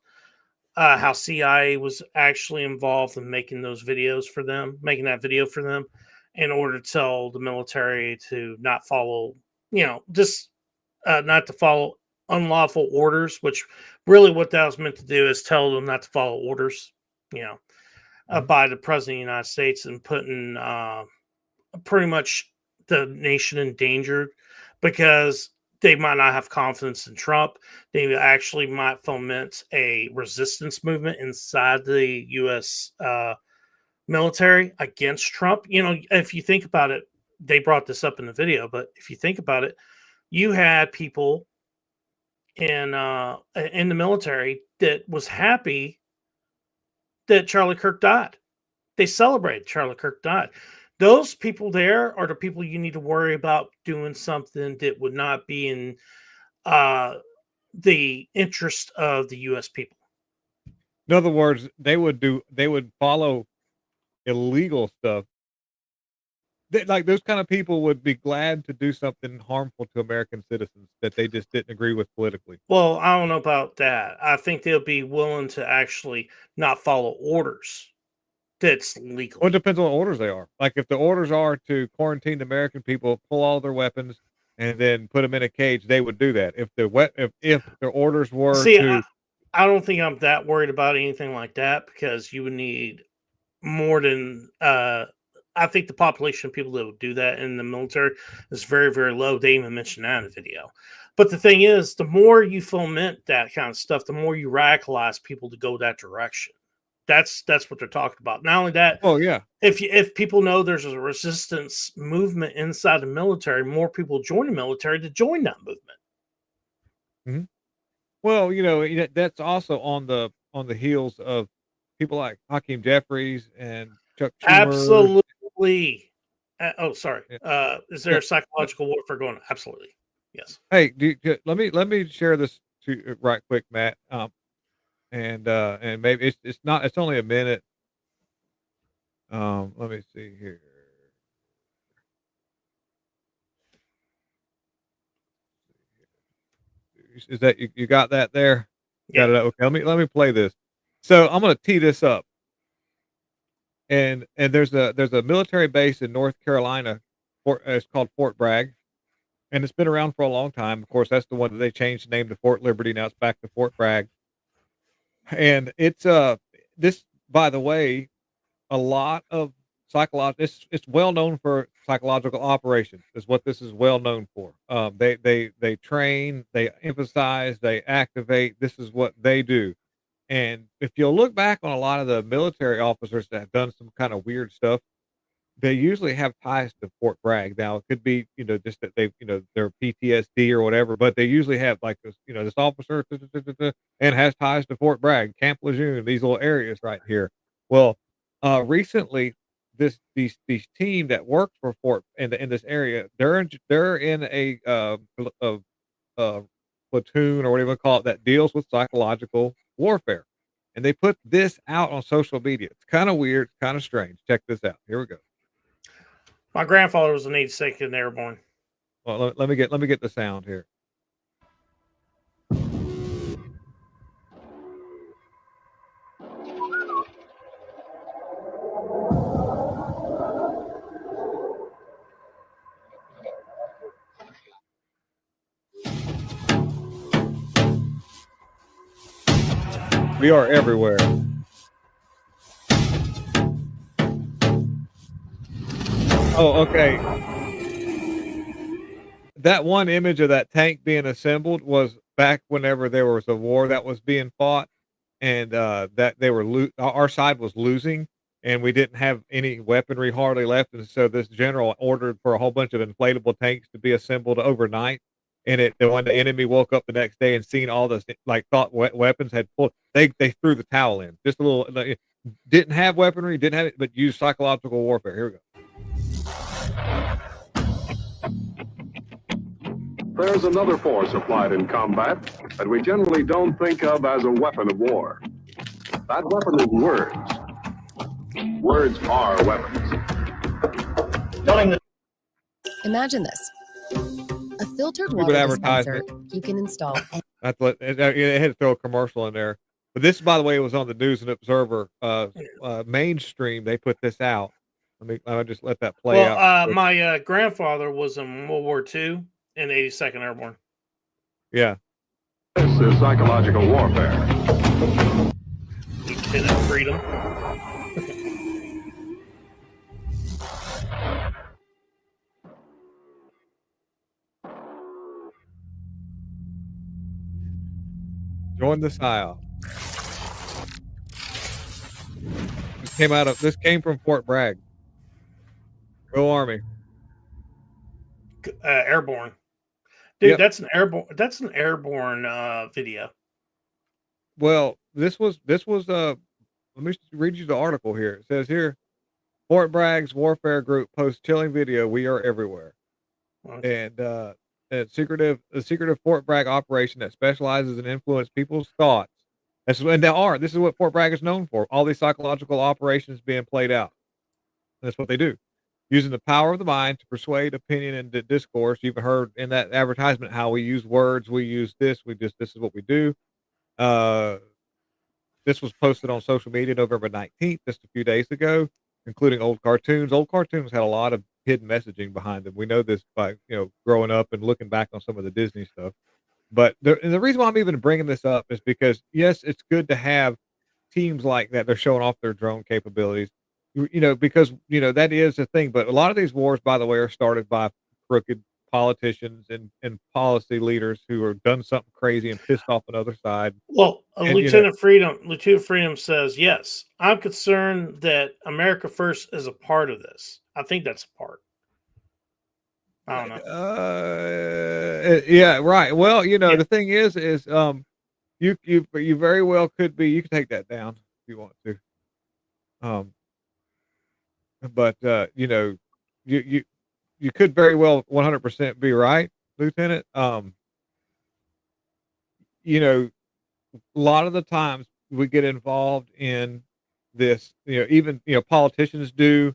how CIA was actually involved in making those videos for them, making that video for them, in order to tell the military to not follow, just not to follow unlawful orders. Which really, what that was meant to do is tell them not to follow orders, by the president of the United States, and putting pretty much the nation in danger, because they might not have confidence in Trump. They actually might foment a resistance movement inside the U.S. Military against Trump. If you think about it, they brought this up in the video, but if you think about it, you had people in the military that was happy that Charlie Kirk died. They celebrated Charlie Kirk died. Those people there are the people you need to worry about doing something that would not be in the interest of the U.S. people. In other words, they would follow illegal stuff. Like those kind of people would be glad to do something harmful to American citizens that they just didn't agree with politically. Well, I don't know about that. I think they'll be willing to actually not follow orders that's legal. Well, it depends on what orders they are. Like if the orders are to quarantine the American people, pull all their weapons, and then put them in a cage, they would do that. If the orders were I don't think I'm that worried about anything like that, because you would need more than I think the population of people that would do that in the military is very, very low. They even mentioned that in the video. But the thing is, the more you foment that kind of stuff, the more you radicalize people to go that direction. That's what they're talking about. Not only that, oh yeah, if people know there's a resistance movement inside the military, more people join the military to join that movement. Mm-hmm. Well, that's also on the heels of people like Hakeem Jeffries and Chuck Schumer. Absolutely. Sorry. Yeah. Is there psychological warfare going on? Absolutely. Yes. Hey, let me share this to right quick, Matt. And maybe it's only a minute. Let me see here. Is that you got that there? Yeah. Got it. Okay. Let me play this. So I'm going to tee this up. And there's a military base in North Carolina. It's called Fort Bragg, and it's been around for a long time. Of course, that's the one that they changed the name to Fort Liberty. Now it's back to Fort Bragg. And it's this, by the way, a lot of it's well known for psychological operations is what this is well known for. They train, they emphasize, they activate. This is what they do. And if you'll look back on a lot of the military officers that have done some kind of weird stuff, they usually have ties to Fort Bragg. Now it could be, just that they've, their PTSD or whatever, but they usually have like this, this officer and has ties to Fort Bragg, Camp Lejeune, these little areas right here. Well, recently these team that works for Fort in this area, they're in a platoon or whatever you call it that deals with psychological warfare. And they put this out on social media. It's kind of weird, kind of strange. Check this out. Here we go. My grandfather was an 82nd Airborne. Well, let me get the sound here. We are everywhere. Oh, okay. That one image of that tank being assembled was back whenever there was a war that was being fought, and that they were our side was losing, and we didn't have any weaponry hardly left, and so this general ordered for a whole bunch of inflatable tanks to be assembled overnight. And when the enemy woke up the next day and seen all this, like, thought weapons had pulled, they threw the towel in. Just a little, like, didn't have weaponry, didn't have it, but used psychological warfare. Here we go. There's another force applied in combat that we generally don't think of as a weapon of war. That weapon is words. Words are weapons. Imagine this. A filtered Stupid water dispenser advertisement. you can install. That's what it had to throw a commercial in there. But this, by the way, was on the News and Observer mainstream. They put this out. I'll just let that play out. My grandfather was in World War II in 82nd Airborne. Yeah. This is psychological warfare. Lieutenant Freedom. Join the SIOP. This came from Fort Bragg. Go Army. Airborne. Dude, Yep. that's an airborne video. Well, this was let me read you the article here. It says here, Fort Bragg's warfare group posts chilling video, "We are everywhere." Okay. And a secretive Fort Bragg operation that specializes in influence people's thoughts. This is what Fort Bragg is known for. All these psychological operations being played out. That's what they do. Using the power of the mind to persuade opinion and discourse. You've heard in that advertisement how we use words, we use this, this is what we do. This was posted on social media November 19th, just a few days ago, including old cartoons. Old cartoons had a lot of hidden messaging behind them. We know this by, growing up and looking back on some of the Disney stuff. But the reason why I'm even bringing this up is because, yes, it's good to have teams like that. They're showing off their drone capabilities, because, that is a thing. But a lot of these wars, by the way, are started by crooked politicians and policy leaders who have done something crazy and pissed off another side. Well, Lieutenant Freedom says, yes, I'm concerned that America First is a part of this. I think that's a part. I don't know. Yeah, right. Well, the thing is, you very well could be. You can take that down if you want to. But you could very well 100% be right, Lieutenant. A lot of the times we get involved in this. Even politicians do.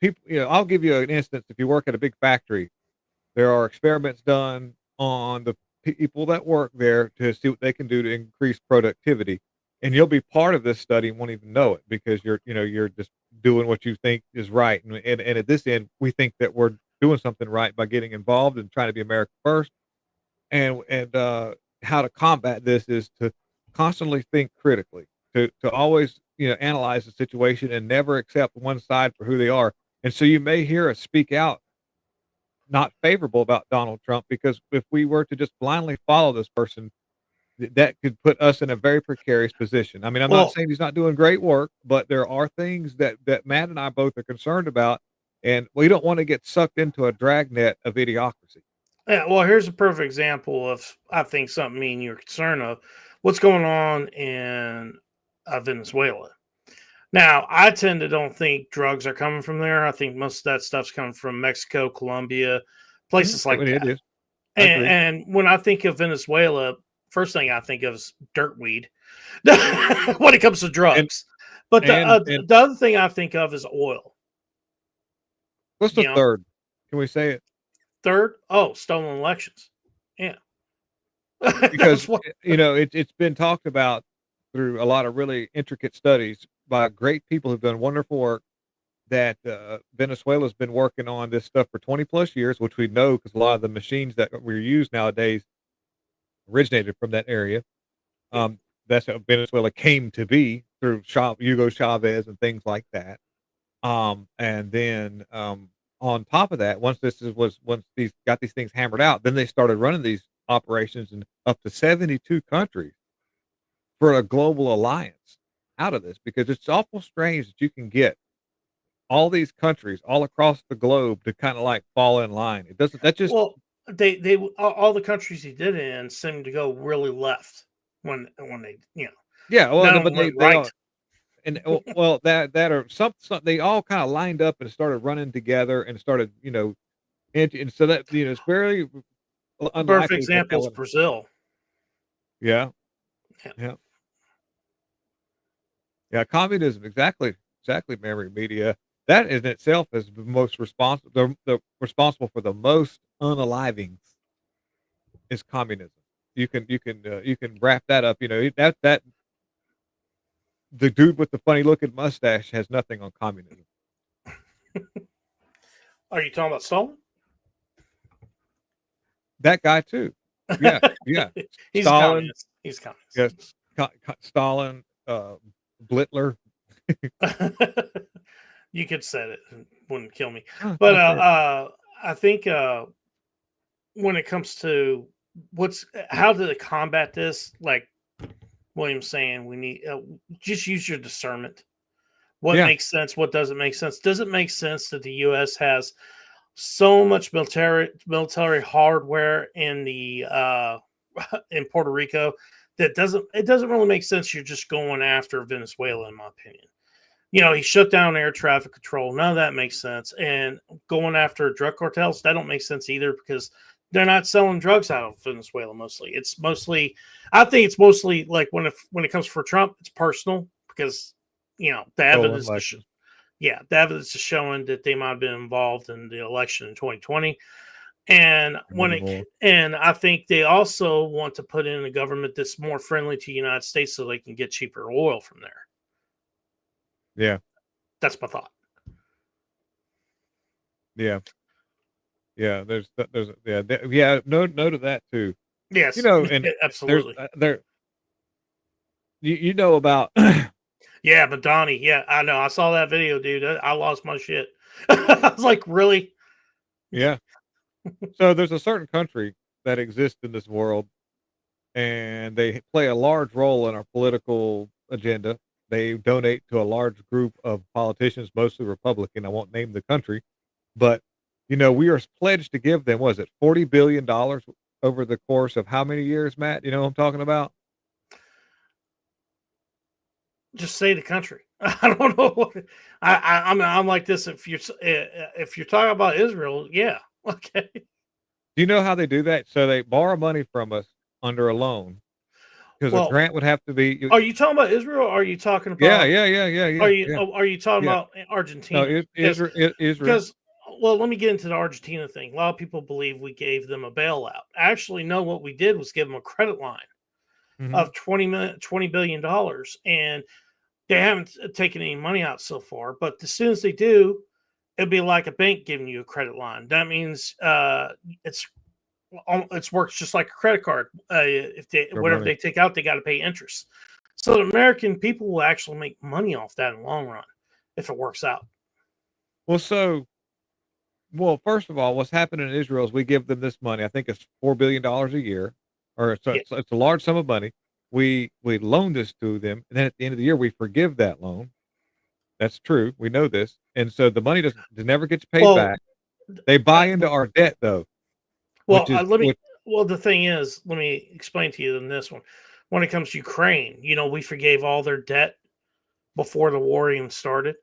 People, I'll give you an instance. If you work at a big factory, there are experiments done on the people that work there to see what they can do to increase productivity. And you'll be part of this study and won't even know it because you're just doing what you think is right. And at this end, we think that we're doing something right by getting involved and trying to be America first. And how to combat this is to constantly think critically, to always, analyze the situation and never accept one side for who they are. And so you may hear us speak out not favorable about Donald Trump, because if we were to just blindly follow this person, that could put us in a very precarious position. I mean, I'm not saying he's not doing great work, but there are things that Matt and I both are concerned about, and we don't want to get sucked into a dragnet of idiocracy. Yeah, well, here's a perfect example of, I think, something me and you're concerned of. What's going on in Venezuela? Now, I tend to don't think drugs are coming from there. I think most of that stuff's coming from Mexico, Colombia, places like that. It is. And when I think of Venezuela, first thing I think of is dirtweed when it comes to drugs. But the other thing I think of is oil. What's the third? Can we say it? Third? Oh, stolen elections. Yeah. Because, it's been talked about through a lot of really intricate studies by great people who've done wonderful work, that Venezuela's been working on this stuff for 20 plus years, which we know because a lot of the machines that we use nowadays originated from that area. That's how Venezuela came to be, through Hugo Chavez and things like that. And then on top of that, once these got these things hammered out, then they started running these operations in up to 72 countries for a global alliance. out of this, because it's awful strange that you can get all these countries all across the globe to kind of like fall in line. It doesn't. That just Well, they all the countries he did it in seemed to go really left when they yeah. Well, none of but them went they right. all and well that are some they all kind of lined up and started running together and started and so that it's very The perfect unlikely that example is would. Brazil. Yeah. Yeah. Yeah. Yeah, communism, exactly, memory media. That in itself is the most responsible, the responsible for the most unalivings is communism. You can wrap that up. That the dude with the funny looking mustache has nothing on communism. Are you talking about Stalin? That guy too. Yeah, yeah. He's Stalin. a communist. He's a communist. Yes, Stalin, Blitler. You could say it wouldn't kill me, Oh, but sure. I think when it comes to how to combat this, like William's saying, we need just use your discernment. What Yeah. makes sense? What doesn't make sense? Does it make sense that the U.S. has so much military hardware in the in Puerto Rico that it doesn't really make sense? You're just going after Venezuela, in my opinion. He shut down air traffic control. None of that makes sense. And going after drug cartels, that don't make sense either, because they're not selling drugs out of Venezuela mostly. I think it's mostly like when it comes for Trump, it's personal, because the evidence the evidence is showing that they might have been involved in the election in 2020. And and I think they also want to put in a government that's more friendly to the United States so they can get cheaper oil from there. Yeah. That's my thought. Yeah. Yeah. There's no to that too. Yes. And absolutely. You know about. Yeah, but Donnie, yeah, I know. I saw that video, dude. I lost my shit. I was like, really? Yeah. So there's a certain country that exists in this world, and they play a large role in our political agenda. They donate to a large group of politicians, mostly Republican. I won't name the country, but we are pledged to give them, was it $40 billion over the course of how many years, Matt? You know what I'm talking about? Just say the country. I don't know. I'm like this. If you're talking about Israel, yeah, okay. Do you know how they do that? So they borrow money from us under a loan, because a grant would have to be. Are you talking about Israel? Or are you talking about? Yeah. Are you talking about Argentina? No, Israel. Because let me get into the Argentina thing. A lot of people believe we gave them a bailout. Actually, no. What we did was give them a credit line of $20 billion, and they haven't taken any money out so far. But as soon as they do, it'd be like a bank giving you a credit line. That means it works just like a credit card. Whatever they take out, they got to pay interest. So the American people will actually make money off that in the long run if it works out. Well, first of all, what's happening in Israel is we give them this money. I think it's $4 billion a year, or it's a large sum of money. We loan this to them, and then at the end of the year, we forgive that loan. That's true. We know this, and so the money never gets paid back. They buy into our debt, though. Well, the thing is, let me explain to you in this one. When it comes to Ukraine, we forgave all their debt before the war even started.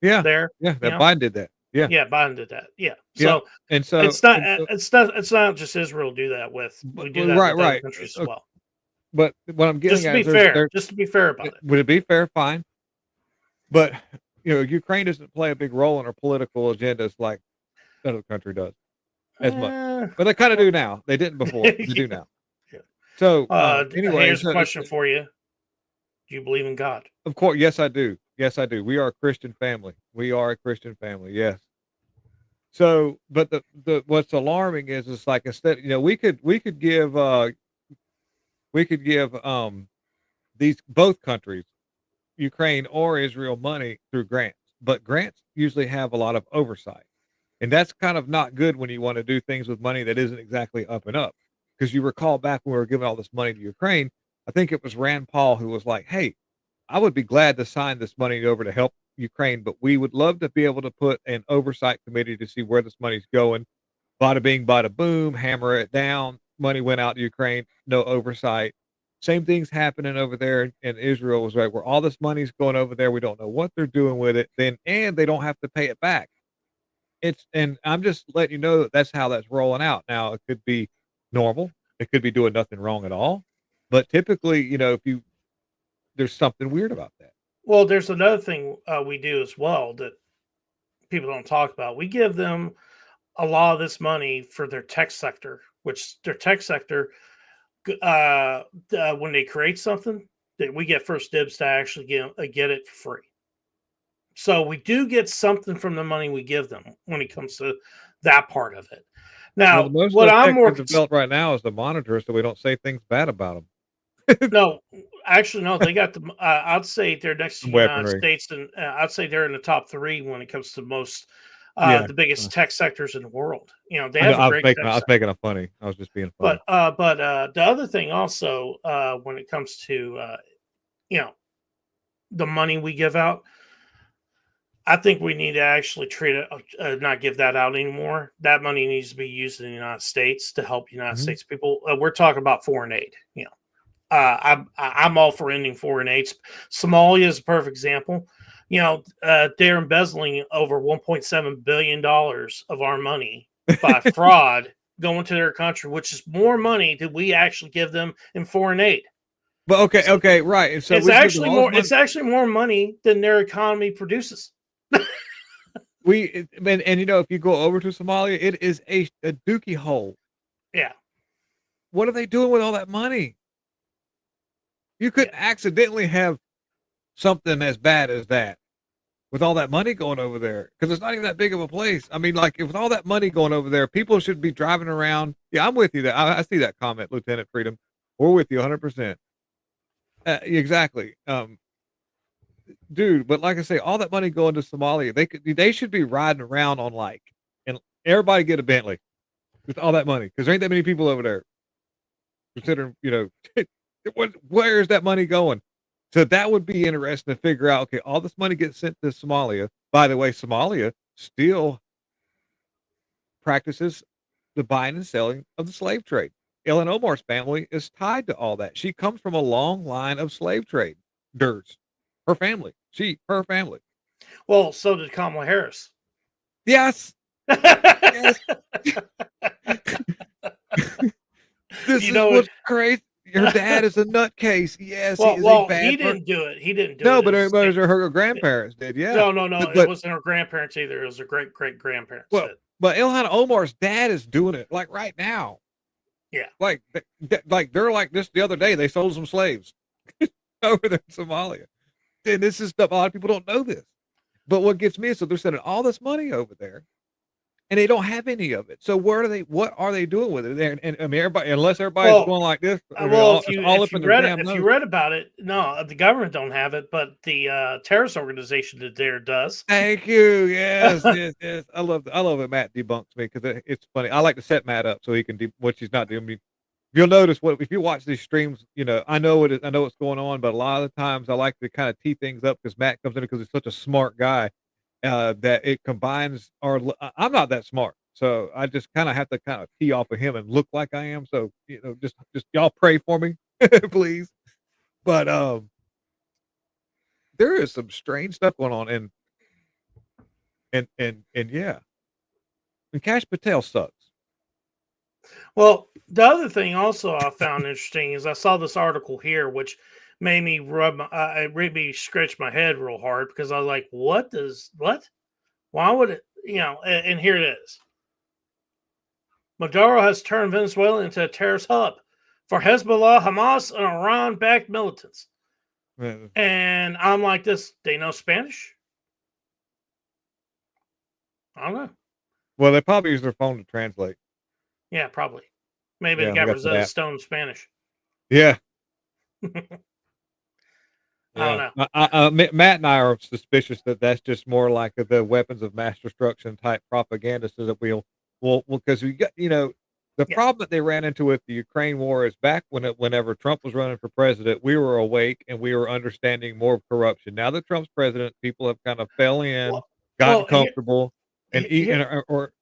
Yeah, that Biden did that. Yeah, Biden did that. Yeah, so it's not just Israel do that with. We do that with other countries as well. But what I'm getting just to be fair about it. Would it be fair? Fine. But Ukraine doesn't play a big role in our political agendas like another country does as much. But they kind of do now. They didn't before. They do now. Yeah. So anyway, here's a question for you: do you believe in God? Of course, yes, I do. Yes, I do. We are a Christian family. Yes. So, but the what's alarming is it's like, instead, we could give these both countries, Ukraine or Israel, money through grants, but grants usually have a lot of oversight, and that's kind of not good when you want to do things with money that isn't exactly up and up. Because you recall back when we were giving all this money to Ukraine, I think it was Rand Paul who was like, "Hey, I would be glad to sign this money over to help Ukraine, but we would love to be able to put an oversight committee to see where this money's going. Bada bing, bada boom, hammer it down. Money went out to Ukraine, no oversight. Same thing's happening over there in Israel, was right where all this money's going over there. We don't know what they're doing with it. And they don't have to pay it back. And I'm just letting you know that that's how that's rolling out. Now it could be normal. It could be doing nothing wrong at all. But typically, there's something weird about that. Well, there's another thing we do as well that people don't talk about. We give them a lot of this money for their tech sector, which their tech sector, when they create something, that we get first dibs to actually get it for free. So we do get something from the money we give them when it comes to that part of it. Now, Most what of the I'm tech more we've developed right now is the monitor, so we don't say things bad about them. no, actually, no. They got the. I'd say they're next to the United Weaponry. States, and I'd say they're in the top 3 when it comes to most Yeah. the biggest tech sectors in the world. They I have know, a great. I was making a funny. I was just being funny. But the other thing also, when it comes to the money we give out, I think we need to actually treat it, not give that out anymore. That money needs to be used in the United States to help United States people. We're talking about foreign aid. I'm all for ending foreign aid. Somalia is a perfect example. They're embezzling over $1.7 billion of our money by fraud going to their country, which is more money that we actually give them in foreign aid. But okay, right. And so it's actually more money than their economy produces. And if you go over to Somalia, it is a dookie hole. Yeah. What are they doing with all that money? You could accidentally have something as bad as that with all that money going over there, because it's not even that big of a place. I mean, like, with all that money going over there, people should be driving around. Yeah, I'm with you. I see that comment, Lieutenant Freedom. We're with you 100%. Exactly. Dude, but like I say, all that money going to Somalia, they should be riding around on and everybody get a Bentley with all that money, because there ain't that many people over there. Considering, where is that money going? So that would be interesting to figure out. Okay, all this money gets sent to Somalia. By the way, Somalia still practices the buying and selling of the slave trade. Ellen Omar's family is tied to all that. She comes from a long line of slave trade. Her family. Her family. Well, so did Kamala Harris. Yes. Yes. This is what's crazy. Her dad is a nutcase. Yes, well, he is a bad he didn't do it. He didn't do no, it. but her grandparents did. Yeah. No. It wasn't her grandparents either. It was her great grandparents. But Ilhan Omar's dad is doing it like right now. Yeah. Like they're like this the other day. They sold some slaves over there in Somalia. And this is stuff a lot of people don't know this. But what gets me is, so they're sending all this money over there, and they don't have any of it. So what are they doing with it? And I mean, unless everybody's going like this. If you read about it, no, the government don't have it, but the terrorist organization that does. Thank you. Yes, yes. I love it. Matt debunks me, because it's funny. I like to set Matt up so he can what she's not doing. I mean, you'll notice if you watch these streams, I know what's going on, but a lot of the times I like to kind of tee things up, because Matt comes in because he's such a smart guy. That it combines I'm not that smart, so I just kind of have to kind of tee off of him and look like I am. So just y'all pray for me, please. But there is some strange stuff going on, and yeah, and Kash Patel sucks. Well, the other thing also I found interesting is I saw this article here, which made me made me scratch my head real hard, because I was like, what? Why would it, and here it is. Maduro has turned Venezuela into a terrorist hub for Hezbollah, Hamas, and Iran-backed militants. Man. And I'm like, they know Spanish? I don't know. Well, they probably use their phone to translate. Yeah, probably. Maybe they got Rosetta Stone Spanish. Yeah. I don't know. Matt and I are suspicious that that's just more like the weapons of mass destruction type propaganda, so that because we got, The Yeah. problem that they ran into with the Ukraine war is back whenever Trump was running for president, we were awake and we were understanding more of corruption. Now that Trump's president, people have kind of fell in, gotten Well, comfortable, and or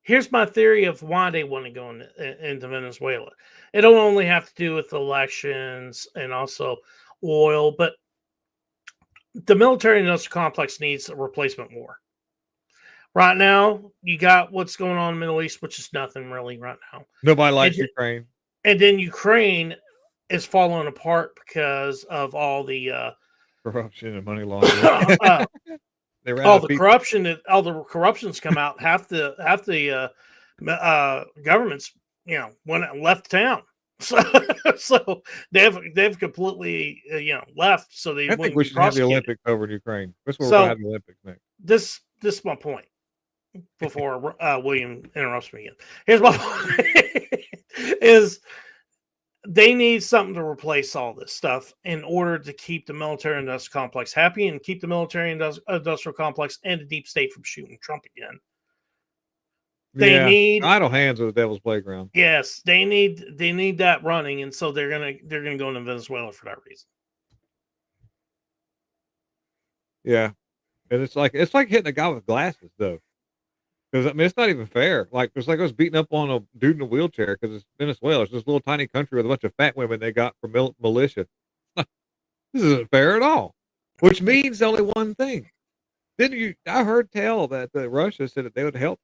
here's my theory of why they want to go into Venezuela. It don't only have to do with elections and also oil, but the military industrial complex needs a replacement war. Right now, you got what's going on in the Middle East, which is nothing really right now. nobody likes Ukraine. And then Ukraine is falling apart because of all the Corruption and money laundering. They ran all out of the people. corruption. All the corruption's come out. Half the governments, left town. So they've completely left. So they I think we should have the Olympics over in Ukraine. That's where we're going to have the Olympics next. This is my point. Before William interrupts me again, here's my point: is they need something to replace all this stuff in order to keep the military industrial complex happy and keep the military industrial complex and the deep state from shooting Trump again. They need idle hands are the devil's playground. Yes, they need that running, and so they're gonna go into Venezuela for that reason. Yeah, and it's like hitting a guy with glasses though, because I mean it's not even fair. Like it's like I was beating up on a dude in a wheelchair because it's Venezuela. It's this little tiny country with a bunch of fat women they got from militia. This isn't fair at all. Which means only one thing. I heard tell that Russia said that they would help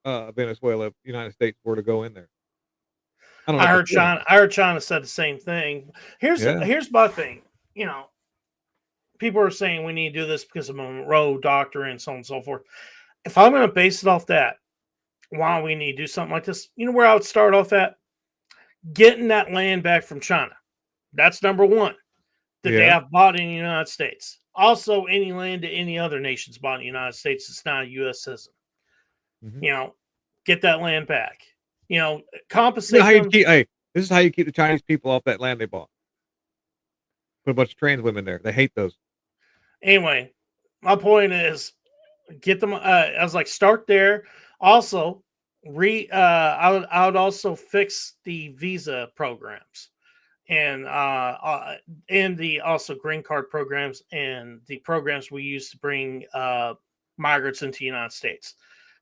Venezuela if the United States were to go in there. I heard China said the same thing. Here's my thing. People are saying we need to do this because of Monroe Doctrine and so on and so forth. If I'm going to base it off that, why we need to do something like this? You know where I would start off at? Getting that land back from China. That's number one that they have bought in the United States. Also, any land that any other nation's bought in the United States that's not a U.S. citizen. Mm-hmm. Get that land back. Compensate them. This is how you keep the Chinese people off that land they bought. Put a bunch of trans women there. They hate those. Anyway, my point is get them. I was like, start there. Also, I would also fix the visa programs and the also green card programs and the programs we use to bring migrants into the United States.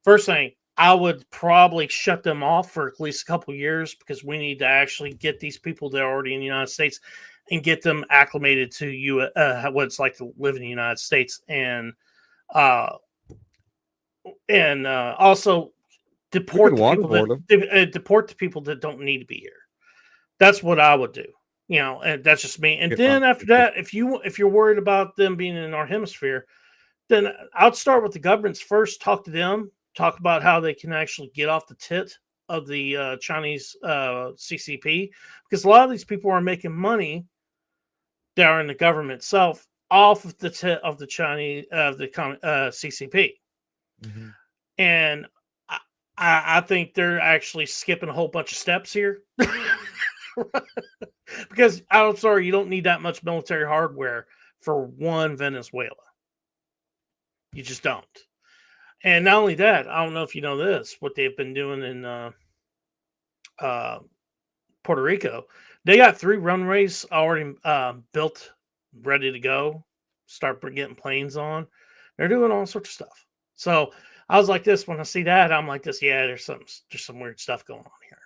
First thing, I would probably shut them off for at least a couple of years because we need to actually get these people that are already in the United States and get them acclimated to what it's like to live in the United States, and also deport the people that don't need to be here. That's what I would do, and that's just me. And then after that, if you're worried about them being in our hemisphere, then I'd start with the governments first. Talk to them. Talk about how they can actually get off the tit of the Chinese CCP, because a lot of these people are making money that are in the government itself off of the tit of the Chinese CCP. Mm-hmm. And I think they're actually skipping a whole bunch of steps here. Because I'm sorry, you don't need that much military hardware for one Venezuela. You just don't. And not only that, I don't know if you know this, what they've been doing in Puerto Rico. They got 3 runways already built, ready to go. Start getting planes on. They're doing all sorts of stuff. So I was like this when I see that. I'm like this. Yeah, there's some weird stuff going on here.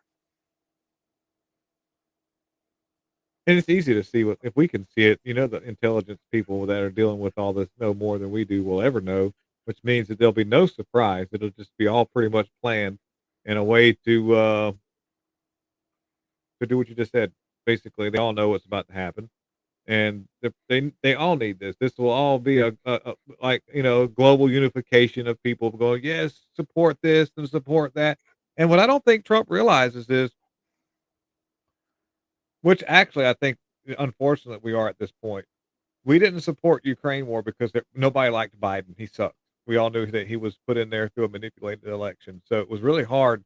And it's easy to see if we can see it. The intelligence people that are dealing with all this know more than we do will ever know, which means that there'll be no surprise. It'll just be all pretty much planned in a way to do what you just said. Basically, they all know what's about to happen, and they all need this. This will all be a global unification of people going, yes, support this and support that. And what I don't think Trump realizes is, which actually I think, unfortunately, we are at this point. We didn't support Ukraine war because nobody liked Biden. He sucked. We all knew that he was put in there through a manipulated election. So it was really hard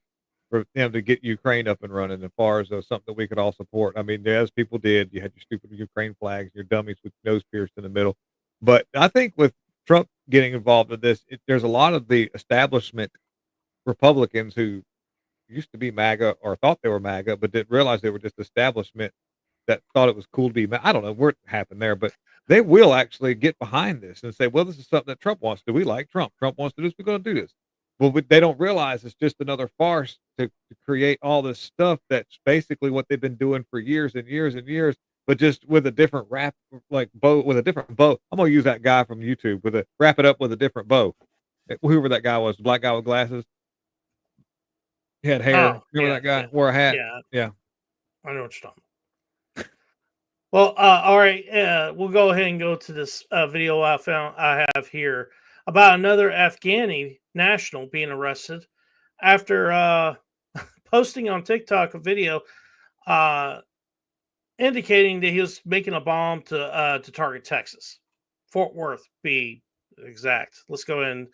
for them to get Ukraine up and running as far as something that we could all support. I mean, as people did, you had your stupid Ukraine flags, your dummies with nose pierced in the middle. But I think with Trump getting involved in this, there's a lot of the establishment Republicans who used to be MAGA or thought they were MAGA, but didn't realize they were just establishment that thought it was cool to be I don't know what happened there, but they will actually get behind this and say, well, this is something that Trump wants to do. We like Trump. Trump wants to do this. We're going to do this. Well, but they don't realize it's just another farce to create all this stuff that's basically what they've been doing for years and years and years, but just with a different wrap, like bow, with a different bow. I'm going to use that guy from YouTube wrap it up with a different bow. Whoever that guy was, the black guy with glasses. He had hair. Oh, Remember that guy? Wore a hat. Yeah. I know what you're talking about. Well, all right. We'll go ahead and go to this video I have here about another Afghani national being arrested after posting on TikTok a video indicating that he was making a bomb to target Texas, Fort Worth, be exact. Let's go ahead and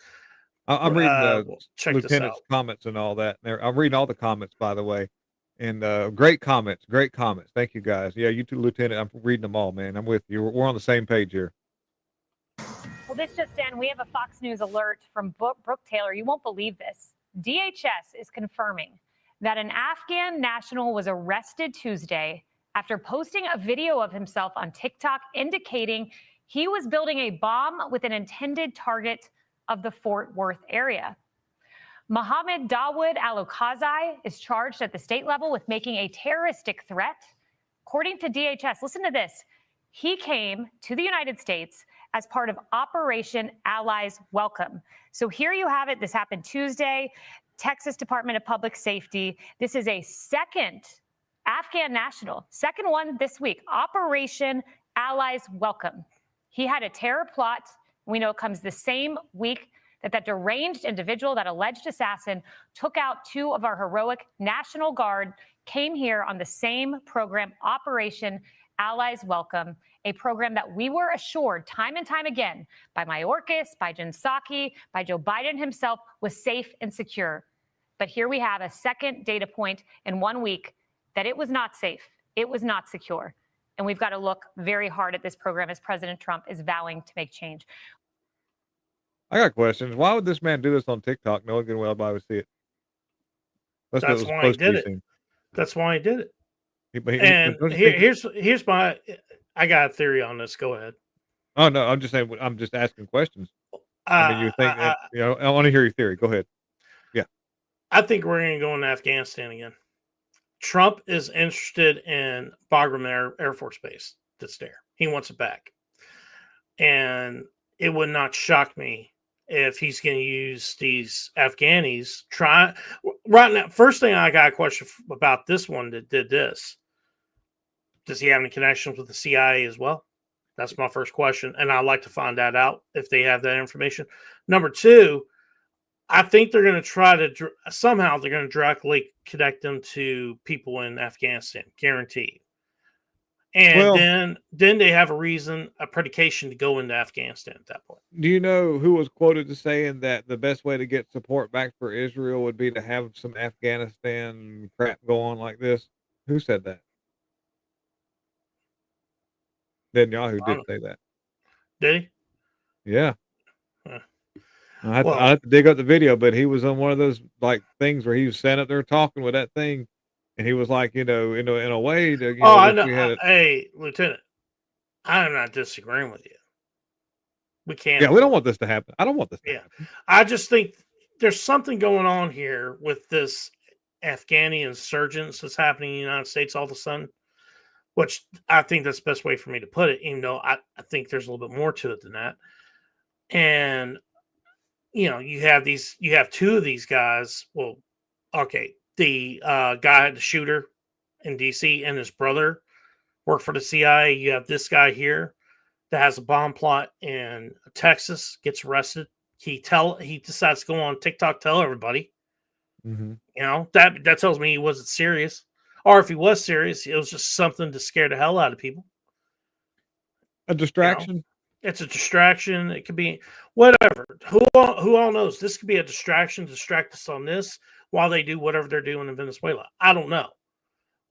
I'm reading the check this lieutenant's out. comments and all that. I'm reading all the comments, by the way, and great comments. Thank you, guys. Yeah, you too, Lieutenant. I'm reading them all, man. I'm with you. We're on the same page here. Well, this just in, we have a Fox News alert from Brooke Taylor. You won't believe this. DHS is confirming that an Afghan national was arrested Tuesday after posting a video of himself on TikTok indicating he was building a bomb with an intended target of the Fort Worth area. Mohammed Dawood Al-Okazai is charged at the state level with making a terroristic threat. According to DHS, listen to this. He came to the United States as part of Operation Allies Welcome. So here you have it. This happened Tuesday. Texas Department of Public Safety. This is a second Afghan national, second one this week. Operation Allies Welcome. He had a terror plot. We know it comes the same week that deranged individual, that alleged assassin, took out two of our heroic National Guard, came here on the same program, Operation Allies Welcome, a program that we were assured time and time again by Mayorkas, by Jen Psaki, by Joe Biden himself was safe and secure. But here we have a second data point in 1 week that it was not safe, it was not secure. And we've got to look very hard at this program as President Trump is vowing to make change. I got questions. Why would this man do this on TikTok knowing good and well nobody would see it? That's why he did it. That's why he did it. And here's my, I got a theory on this. Go ahead. Oh no, I'm just saying. I'm just asking questions. I mean, you think that, I want to hear your theory. Go ahead. Yeah, I think we're going to go into Afghanistan again. Trump is interested in Bagram Air Force Base that's there. He wants it back, and it would not shock me if he's going to use these Afghanis. Right now, first thing I got a question about this one that did this. Does he have any connections with the CIA as well? That's my first question. And I'd like to find that out if they have that information. Number two, I think they're going to try to, somehow they're going to directly connect them to people in Afghanistan, guaranteed. And then they have a predication to go into Afghanistan at that point. Do you know who was quoted as saying that the best way to get support back for Israel would be to have some Afghanistan crap go on like this? Who said that? Netanyahu did say that. Did he? Yeah. I have to dig up the video, but he was on one of those like things where he was standing up there talking with that thing. And he was like, in a way to, I know. Hey, Lieutenant, I am not disagreeing with you. We can't. Yeah, we don't want this to happen. I don't want this to happen. I just think there's something going on here with this Afghani insurgents that's happening in the United States all of a sudden, which I think that's the best way for me to put it, even though I think there's a little bit more to it than that. And, you have two of these guys. Well, okay. The guy, the shooter in D.C. and his brother work for the CIA. You have this guy here that has a bomb plot in Texas, gets arrested. He decides to go on TikTok, tell everybody. Mm-hmm. That tells me he wasn't serious. Or if he was serious, it was just something to scare the hell out of people. A distraction. It's a distraction. It could be whatever. Who all knows? This could be a distraction to distract us on this while they do whatever they're doing in Venezuela. I don't know.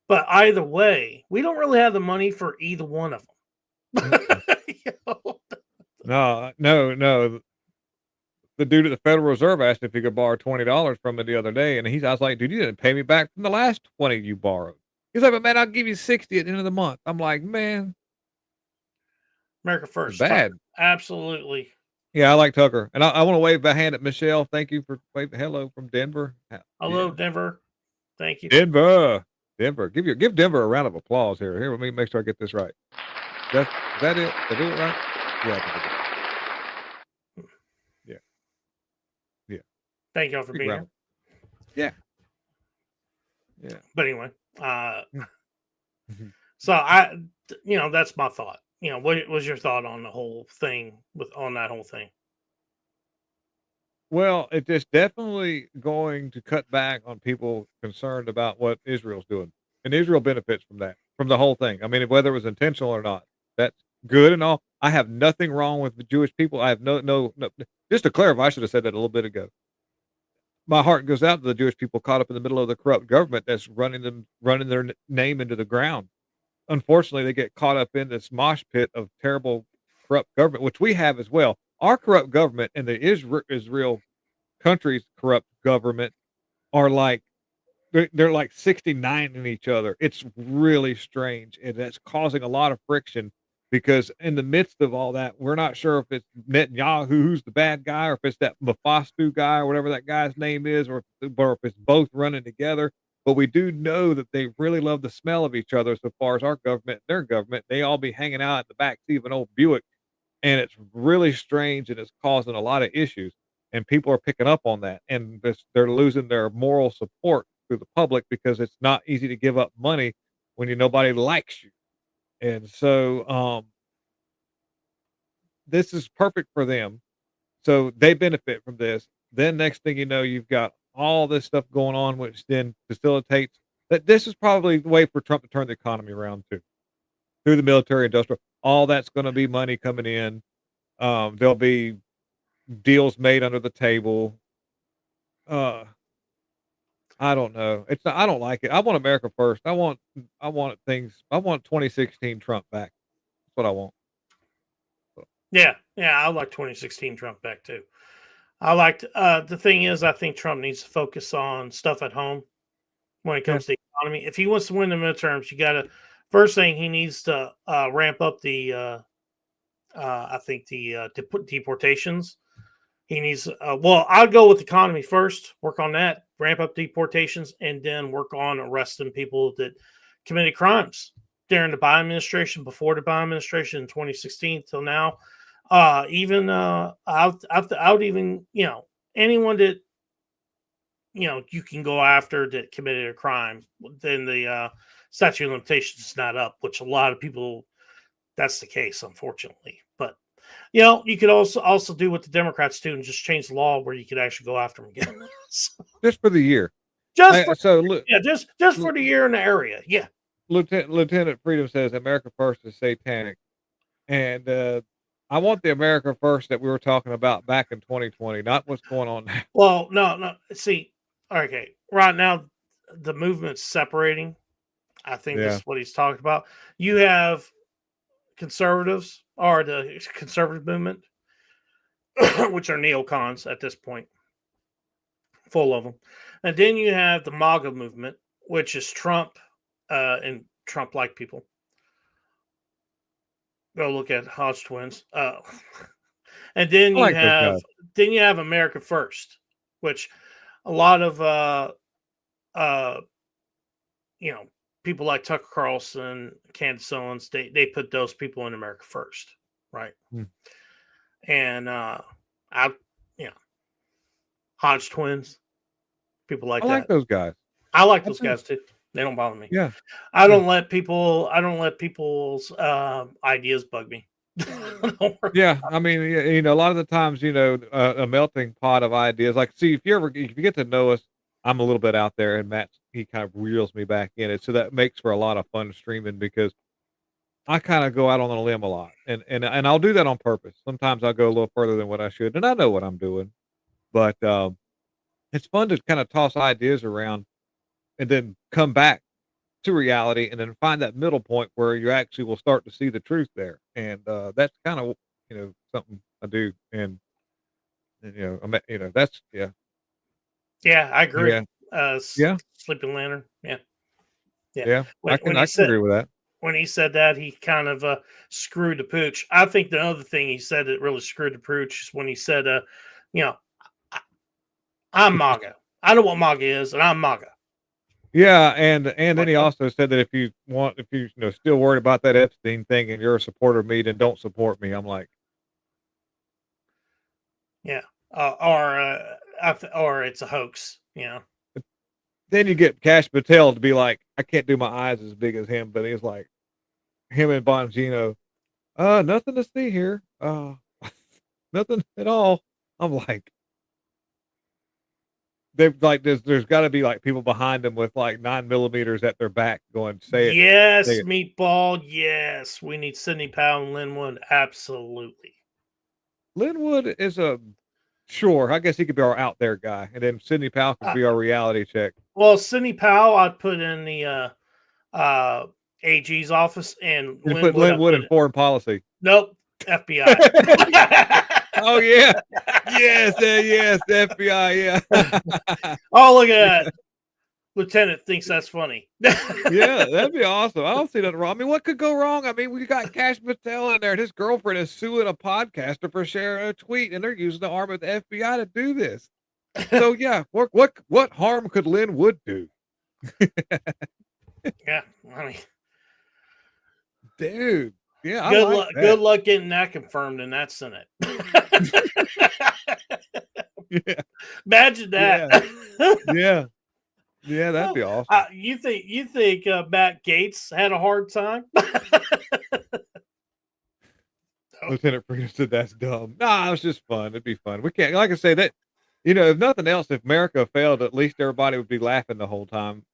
But either way, we don't really have the money for either one of them. No. the dude at the Federal Reserve asked if he could borrow $20 from me the other day, and I was like, "Dude, you didn't pay me back from the last 20 you borrowed." He's like, "But man, I'll give you 60 at the end of the month." I'm like, "Man, America first. bad." Tucker. Absolutely. Yeah, I like Tucker, and I want to wave my hand at Michelle. Thank you for hello from Denver. Hello, Yeah. Denver. Thank you. Denver. Give Denver a round of applause here. Here, let me make sure I get this right. Is that it? Did I do it right? Yeah, I think I did. Yeah. Thank y'all for being here. Yeah. Yeah. But anyway, Mhm. so that's my thought. What was your thought on the whole thing on that whole thing? Well, it's just definitely going to cut back on people concerned about what Israel's doing, and Israel benefits from that, from the whole thing. I mean, whether it was intentional or not, that's good and all. I have nothing wrong with the Jewish people. I have no. Just to clarify, I should have said that a little bit ago. My heart goes out to the Jewish people caught up in the middle of the corrupt government that's running their name into the ground. Unfortunately, they get caught up in this mosh pit of terrible, corrupt government, which we have as well. Our corrupt government and the Israel country's corrupt government are like they're like 69 in each other. It's really strange, and that's causing a lot of friction because in the midst of all that, we're not sure if it's Netanyahu who's the bad guy, or if it's that Mephistu guy, or whatever that guy's name is, or if it's both running together. But we do know that they really love the smell of each other. So far as our government, their government, they all be hanging out at the back seat of an old Buick, and it's really strange, and it's causing a lot of issues. And people are picking up on that, and they're losing their moral support through the public because it's not easy to give up money when nobody likes you. And so, this is perfect for them. So they benefit from this. Then next thing you know, you've got all this stuff going on, which then facilitates that. This is probably the way for Trump to turn the economy around too, through the military industrial. All that's going to be money coming in. There'll be deals made under the table. I don't know. I don't like it. I want America first. I want 2016 Trump back. That's what I want. Yeah, I like 2016 Trump back too. I liked the thing is, I think Trump needs to focus on stuff at home when it comes to the economy. If he wants to win the midterms, you got to first thing he needs to ramp up the deportations. He needs I'll go with economy first, work on that, ramp up deportations, and then work on arresting people that committed crimes during the Biden administration, before the Biden administration in 2016 till now. I would even, anyone that, you can go after that committed a crime, then the statute of limitations is not up, which a lot of people, that's the case, unfortunately. But, you could also do what the Democrats do and just change the law where you could actually go after them again. Just for the year. Just for the year in the area. Yeah. Lieutenant Freedom says America first is satanic. And I want the America first that we were talking about back in 2020, not what's going on now. Well, no. See, okay. Right now, the movement's separating. I think that's what he's talking about. You have conservatives, or the conservative movement, which are neocons at this point, full of them. And then you have the MAGA movement, which is Trump and Trump-like people. Go look at Hodge twins. And then you have America First, which a lot of people like Tucker Carlson, Candace Owens, they put those people in America First, right? And Hodge twins, people like that. I like those guys. I like those guys too. They don't bother me. Yeah. I don't let people's ideas bug me. Yeah. I mean, a lot of the times, a melting pot of ideas. Like, see, if you get to know us, I'm a little bit out there, and Matt, he kind of reels me back in it. So that makes for a lot of fun streaming, because I kind of go out on a limb a lot, and I'll do that on purpose. Sometimes I'll go a little further than what I should, and I know what I'm doing, but it's fun to kind of toss ideas around and then come back to reality, and then find that middle point where you actually will start to see the truth there. And that's kind of, something I do. And I mean, that's Yeah, I agree. Yeah. Sleeping Lantern. Yeah. Yeah. When, I can he said, agree with that. when he said that, he kind of screwed the pooch. I think the other thing he said that really screwed the pooch is when he said, you know, I'm MAGA. I know what MAGA is, and I'm MAGA. Yeah, and then he also said that if you still worried about that Epstein thing and you're a supporter of me, then don't support me. I'm like, Yeah. Or it's a hoax. then you get Cash Patel to be like, I can't do my eyes as big as him, but he's like, him and Bongino, nothing to see here. Nothing at all. I'm like, they've like, there's got to be like people behind them with like 9mm at their back going, say it. Yes, say it. Meatball. Yes, we need Sidney Powell and Linwood. Absolutely. Linwood is sure. I guess he could be our out there guy, and then Sidney Powell could be our reality check. Well, Sidney Powell, I'd put in the AG's office, and You put Linwood in foreign policy. Nope, FBI. Oh yeah, yes, yes, FBI, yeah. Oh, look at that. Lieutenant thinks that's funny. Yeah, that'd be awesome. I don't see nothing wrong. I mean, what could go wrong? I mean, we got Cash Patel in there, and his girlfriend is suing a podcaster for sharing a tweet, and they're using the arm of the FBI to do this. So yeah, what harm could Linwood do? Yeah, I mean, dude. Yeah, good luck getting that confirmed in that Senate. Yeah. Imagine that. Yeah, that'd be awesome. You think Matt Gaetz had a hard time? Lieutenant Freedom said that's dumb. Nah, it was just fun. It'd be fun. We can't, like I say, that if nothing else, if America failed, at least everybody would be laughing the whole time.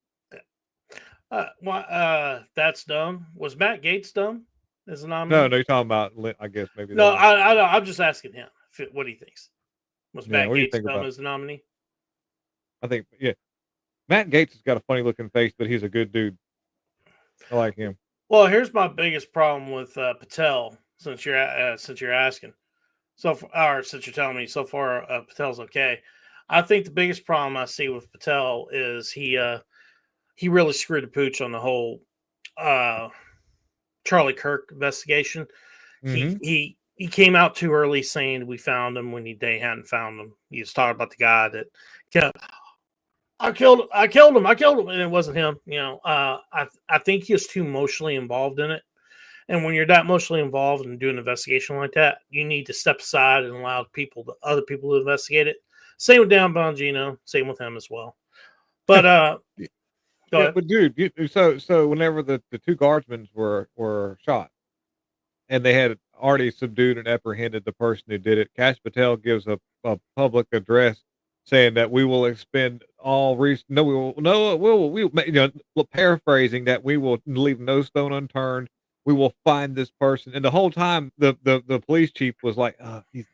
That's dumb. Was Matt Gaetz dumb as a nominee? No, you're talking about. I guess maybe. No, I'm just asking him what he thinks. Was Matt Gaetz dumb as a nominee? I think Matt Gaetz has got a funny looking face, but he's a good dude. I like him. Well, here's my biggest problem with Patel. Since you're asking, since you're telling me so far, Patel's okay. I think the biggest problem I see with Patel is he really screwed the pooch on the whole Charlie Kirk investigation. Mm-hmm. He came out too early saying we found him when they hadn't found him. He was talking about the guy that kept, I killed him, and it wasn't him. I think he was too emotionally involved in it. And when you're that emotionally involved and do an investigation like that, you need to step aside and allow other people to investigate it. Same with Dan Bongino, same with him as well. But go ahead. But dude, so whenever the two guardsmen were shot, and they had already subdued and apprehended the person who did it, Cash Patel gives a public address saying that we will expend all paraphrasing that we will leave no stone unturned. We will find this person. And the whole time the police chief was like, we've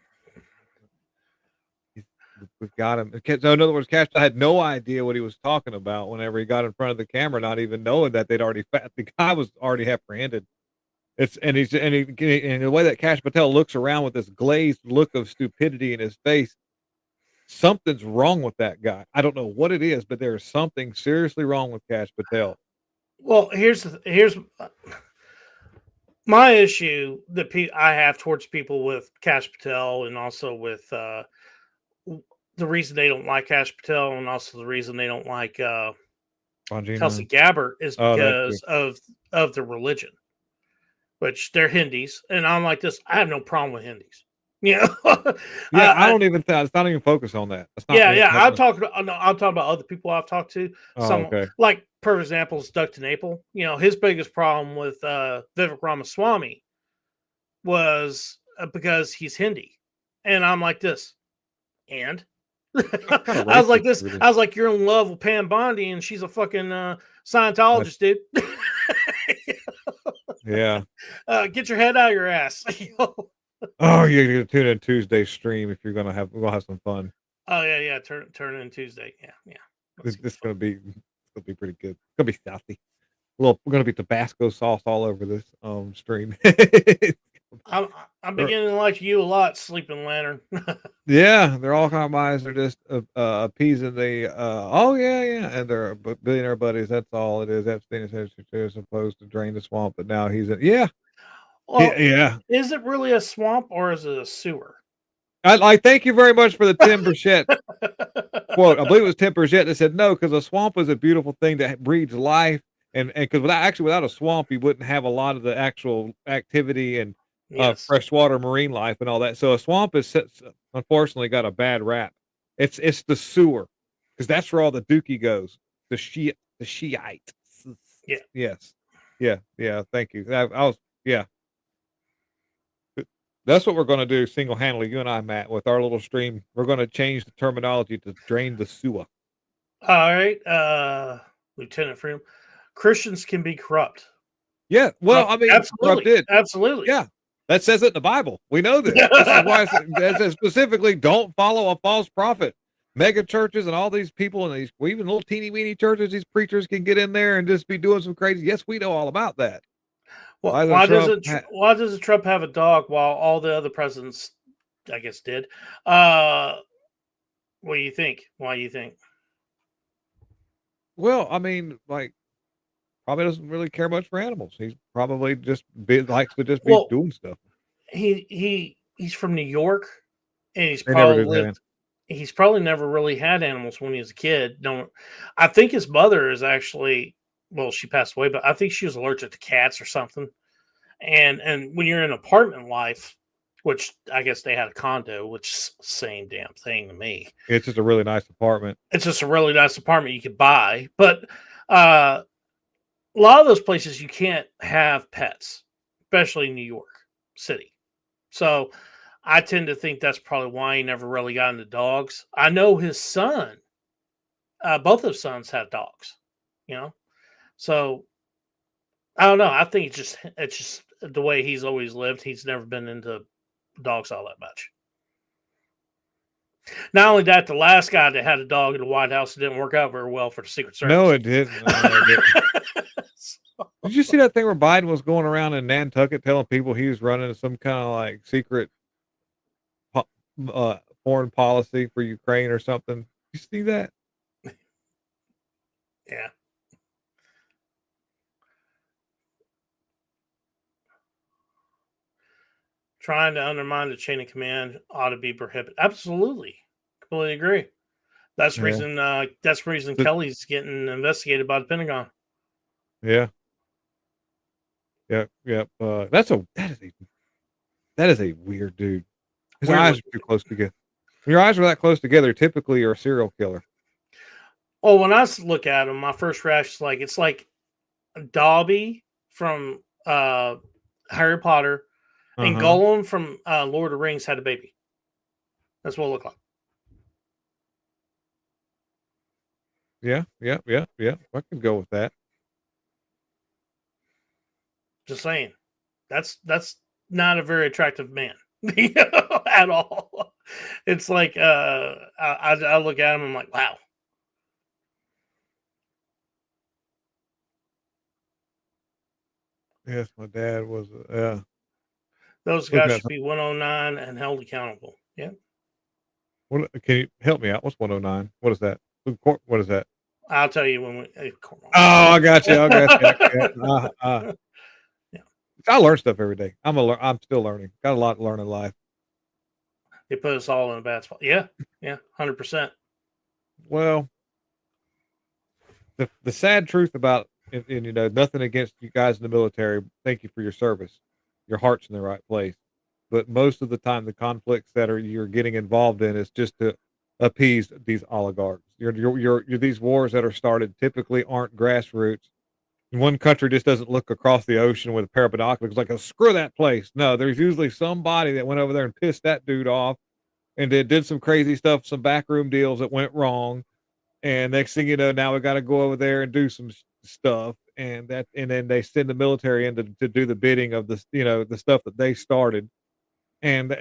got him. So in other words, Cash had no idea what he was talking about whenever he got in front of the camera, not even knowing that the guy was already apprehended. And the way that Cash Patel looks around with this glazed look of stupidity in his face, something's wrong with that guy. I don't know what it is, but there's something seriously wrong with Cash Patel. Well, here's my issue that I have towards people with Cash Patel, and also with the reason they don't like Cash Patel, and also the reason they don't like Tulsi Gabbard is because of the religion, which they're Hindus, and I'm like this. I have no problem with Hindus. I don't even. It's not even focus on that. I'm talking about other people I've talked to. Okay. Like, for example, is Doug TenNapel. His biggest problem with Vivek Ramaswamy was because he's Hindi, and I'm like this. And I was like this. I was like, you're in love with Pam Bondi, and she's a fucking Scientologist, dude. Yeah. Get your head out of your ass. Oh, you're gonna tune in Tuesday stream if we're gonna have some fun. Oh yeah. Turn in Tuesday. Yeah. This is gonna be pretty good. It's gonna be salty. We're gonna be Tabasco sauce all over this stream. I'm beginning to like you a lot, Sleeping Lantern. Yeah, they're all compromised. They're just appeasing the oh yeah, and they're billionaire buddies. That's all it is. Epstein is supposed to drain the swamp, but now he's in. Yeah, Well, yeah. Is it really a swamp or is it a sewer? I thank you very much for the Tim Burchett quote. I believe it was Tim Burchett that said no, because a swamp is a beautiful thing that breeds life, and because without a swamp, you wouldn't have a lot of the actual activity and Yes. freshwater marine life and all that. So a swamp is unfortunately got a bad rap. It's the sewer, because that's where all the dookie goes. The Shiite. Yeah. Yes. Yeah. Thank you. I was yeah. That's what we're going to do single-handedly, you and I, Matt, with our little stream. We're going to change the terminology to drain the sewer. All right, Lieutenant Freedom. Christians can be corrupt. Yeah, well, I mean, absolutely, absolutely. Yeah, that says it in the Bible. We know this. This is why it says specifically, don't follow a false prophet. Mega churches and all these people and these even little teeny weeny churches, these preachers can get in there and just be doing some crazy. Yes, we know all about that. Well, why does Trump have a dog while all the other presidents, I guess, did? What do you think? Why do you think? Well, I mean, like, probably doesn't really care much for animals. He's probably just likes to just be doing stuff. He's from New York, and he's probably never really had animals when he was a kid. I think his mother is actually. Well, she passed away, but I think she was allergic to cats or something. And when you're in apartment life, which I guess they had a condo, which is the same damn thing to me. It's just a really nice apartment. It's just a really nice apartment you could buy. But a lot of those places you can't have pets, especially in New York City. So I tend to think that's probably why he never really got into dogs. I know his son, both of his sons have dogs, So I don't know. I think it's just the way he's always lived. He's never been into dogs all that much. Not only that, the last guy that had a dog in the White House, it didn't work out very well for the Secret Service. No, it didn't. Did you see that thing where Biden was going around in Nantucket telling people he was running some kind of like secret foreign policy for Ukraine or something? You see that? Yeah. Trying to undermine the chain of command ought to be prohibited. Absolutely, completely agree. That's the reason. That's the reason Kelly's getting investigated by the Pentagon. Yeah. That is a weird dude. His eyes are too close together. When your eyes are that close together, typically you're a serial killer. Oh, when I look at him, my first reaction is it's like Dobby from Harry Potter. And Gollum from Lord of the Rings had a baby. That's what it looked like. Yeah. I could go with that. Just saying. That's not a very attractive man at all. It's like I look at him and I'm like, wow. Yes, my dad was Those guys should be 109 and held accountable. Yeah. What can you help me out? What's 109? What is that? What is that? I'll tell you when we. I got you. Yeah. I learn stuff every day. I'm still learning. Got a lot to learn in life. They put us all in a bad spot. Yeah, 100%. Well, the sad truth about and nothing against you guys in the military. Thank you for your service. Your heart's in the right place, but most of the time the conflicts that you're getting involved in is just to appease these oligarchs. You're these wars that are started typically aren't grassroots. One country just doesn't look across the ocean with a pair of binoculars like, oh, screw that place. No, there's usually somebody that went over there and pissed that dude off and did some crazy stuff, some backroom deals that went wrong. And next thing you know, now we got to go over there and do some stuff. And then they send the military in to do the bidding of the stuff that they started. And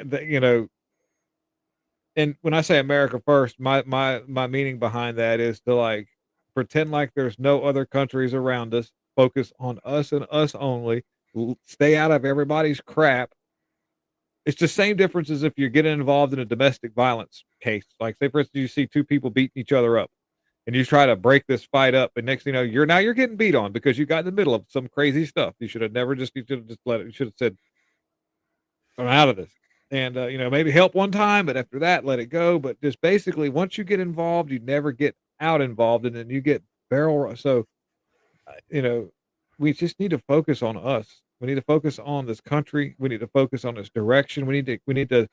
and when I say America first, my meaning behind that is to like pretend like there's no other countries around us, focus on us and us only, stay out of everybody's crap, It's the same difference as if you're getting involved in a domestic violence case. Like, say, for instance, you see two people beating each other up, and you try to break this fight up, and next thing you know, you're getting beat on because you got in the middle of some crazy stuff. You should have just let it. You should have said, "I'm out of this," and maybe help one time, but after that, let it go. But just basically, once you get involved, you never get out involved, and then you get barrel. So, we just need to focus on us. We need to focus on this country. We need to focus on this direction. We need to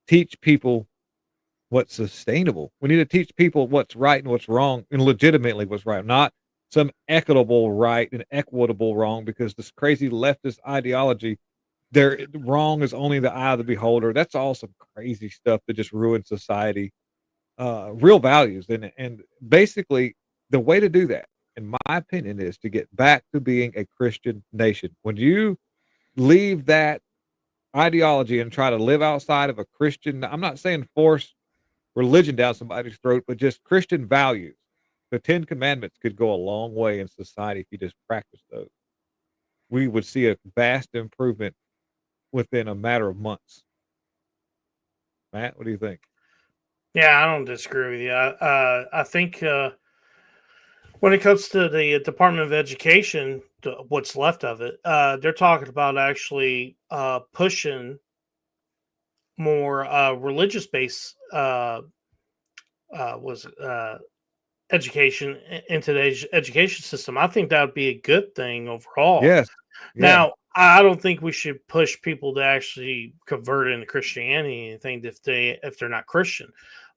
teach people what's sustainable. We need to teach people what's right and what's wrong, and legitimately what's right, not some equitable right and equitable wrong, because this crazy leftist ideology, their wrong is only the eye of the beholder. That's all some crazy stuff that just ruins society, real values. And basically the way to do that, in my opinion, is to get back to being a Christian nation. When you leave that ideology and try to live outside of a Christian, I'm not saying force religion down somebody's throat, but just Christian values. The 10 Commandments could go a long way in society if you just practice those. We would see a vast improvement within a matter of months. Matt, what do you think? Yeah, I don't disagree with you. I think when it comes to the Department of Education, what's left of it, they're talking about actually pushing more religious-based education into the education system. I think that would be a good thing overall. Yes. Yeah. Now, I don't think we should push people to actually convert into Christianity or anything if they're not Christian.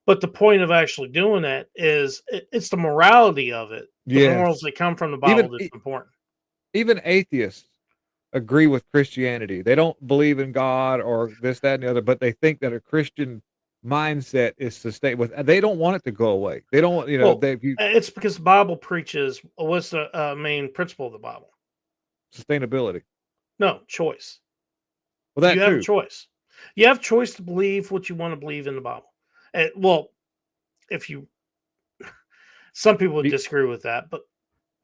But the point of actually doing that is it's the morality of it. The morals that come from the Bible that's important. Even atheists agree with Christianity. They don't believe in God or this, that, and the other, but they think that a Christian mindset is sustainable. They don't want it to go away. They don't want, it's because the Bible preaches, what's the main principle of the Bible? Sustainability. No, choice. Well, that you have a choice. You have choice to believe what you want to believe in the Bible. Some people would disagree with that, but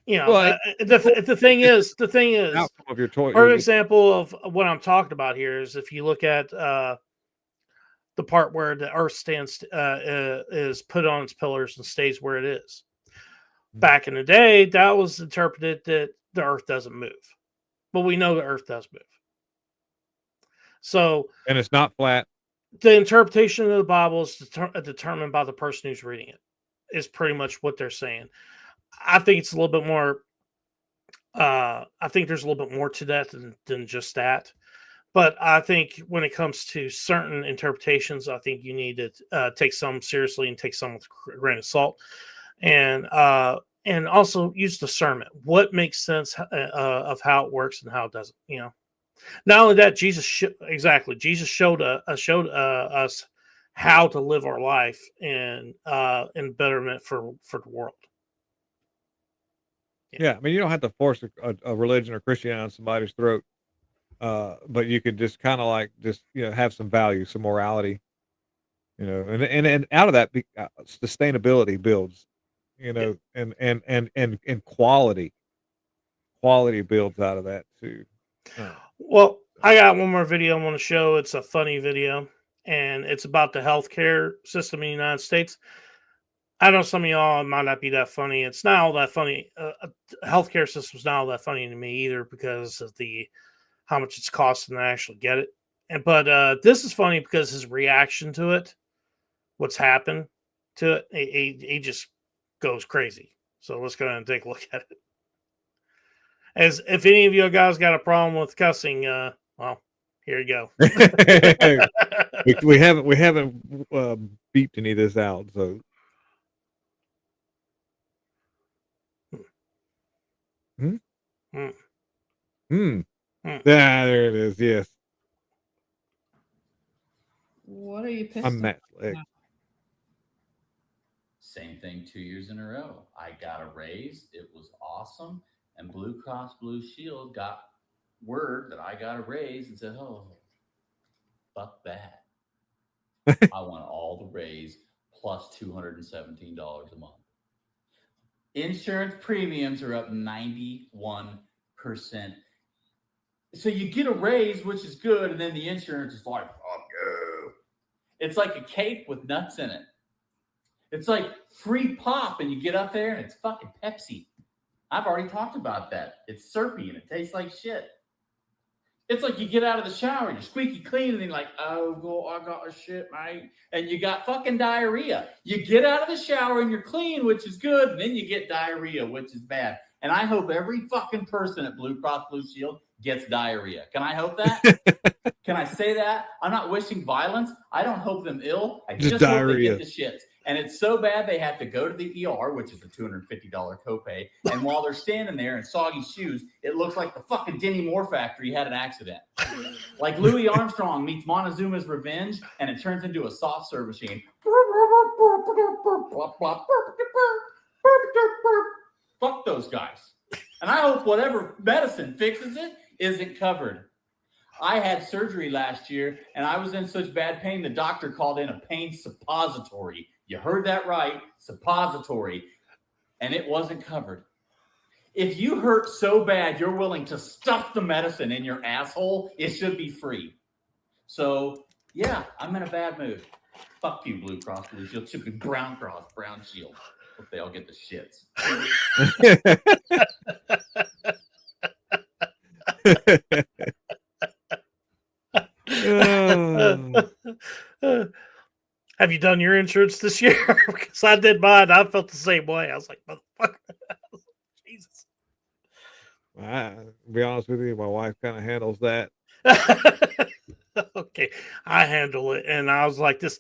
the thing is, outcome of your choice. For example of what I'm talking about here is if you look at the part where the earth stands is put on its pillars and stays where it is. Back in the day, that was interpreted that the earth doesn't move, but we know the earth does move. So, and it's not flat. The interpretation of the Bible is determined by the person who's reading it. Is pretty much what they're saying. I think it's a little bit more. I think there's a little bit more to that than just that. But I think when it comes to certain interpretations, I think you need to take some seriously and take some with a grain of salt, and also use discernment. What makes sense of how it works and how it doesn't. Not only that, Jesus showed us how to live our life in betterment for the world. Yeah, I mean, you don't have to force a religion or Christianity on somebody's throat, but you could just kind of have some value, some morality, and out of that, sustainability builds, and quality builds out of that too. Well, I got one more video I want to show. It's a funny video, and it's about the healthcare system in the United States. I know some of y'all might not be that funny. It's not all that funny. Healthcare system's not all that funny to me either because of how much it's costing to actually get it. But this is funny because his reaction to it, what's happened to it, he just goes crazy. So let's go ahead and take a look at it. As if any of you guys got a problem with cussing, well, here you go. we haven't beeped any of this out, so. Yeah, there it is. Yes. What are you pissed I'm Matt about? Same thing 2 years in a row. I got a raise. It was awesome. And Blue Cross Blue Shield got word that I got a raise and said, oh, fuck that. I want all the raise plus $217 a month. Insurance premiums are up 91%. So you get a raise, which is good, and then the insurance is like, oh, It's like a cake with nuts in it. It's like free pop, and you get up there and it's fucking Pepsi. I've already talked about that. It's syrupy and it tastes like shit. It's like you get out of the shower, you're squeaky clean, and then like, oh, I got a shit, mate. And you got fucking diarrhea. You get out of the shower and you're clean, which is good, and then you get diarrhea, which is bad. And I hope every fucking person at Blue Cross Blue Shield gets diarrhea. Can I hope that? Can I say that? I'm not wishing violence. I don't hope them ill. I just hope they get the shits. And it's so bad they have to go to the ER, which is a $250 copay. And while they're standing there in soggy shoes, it looks like the fucking Denny Moore factory had an accident. Like Louis Armstrong meets Montezuma's Revenge, and it turns into a soft serve machine. Fuck those guys. And I hope whatever medicine fixes it isn't covered. I had surgery last year, and I was in such bad pain, the doctor called in a pain suppository. You heard that right, suppository. And it wasn't covered. If you hurt so bad you're willing to stuff the medicine in your asshole, it should be free. So, yeah, I'm in a bad mood. Fuck you, Blue Cross Blue Shield. It should be Brown Cross, Brown Shield. Hope they all get the shits. Have you done your insurance this year? Because I did mine. I felt the same way. I was like, motherfucker. Jesus. To be honest with you, my wife kind of handles that. Okay. I handle it. And I was like, this,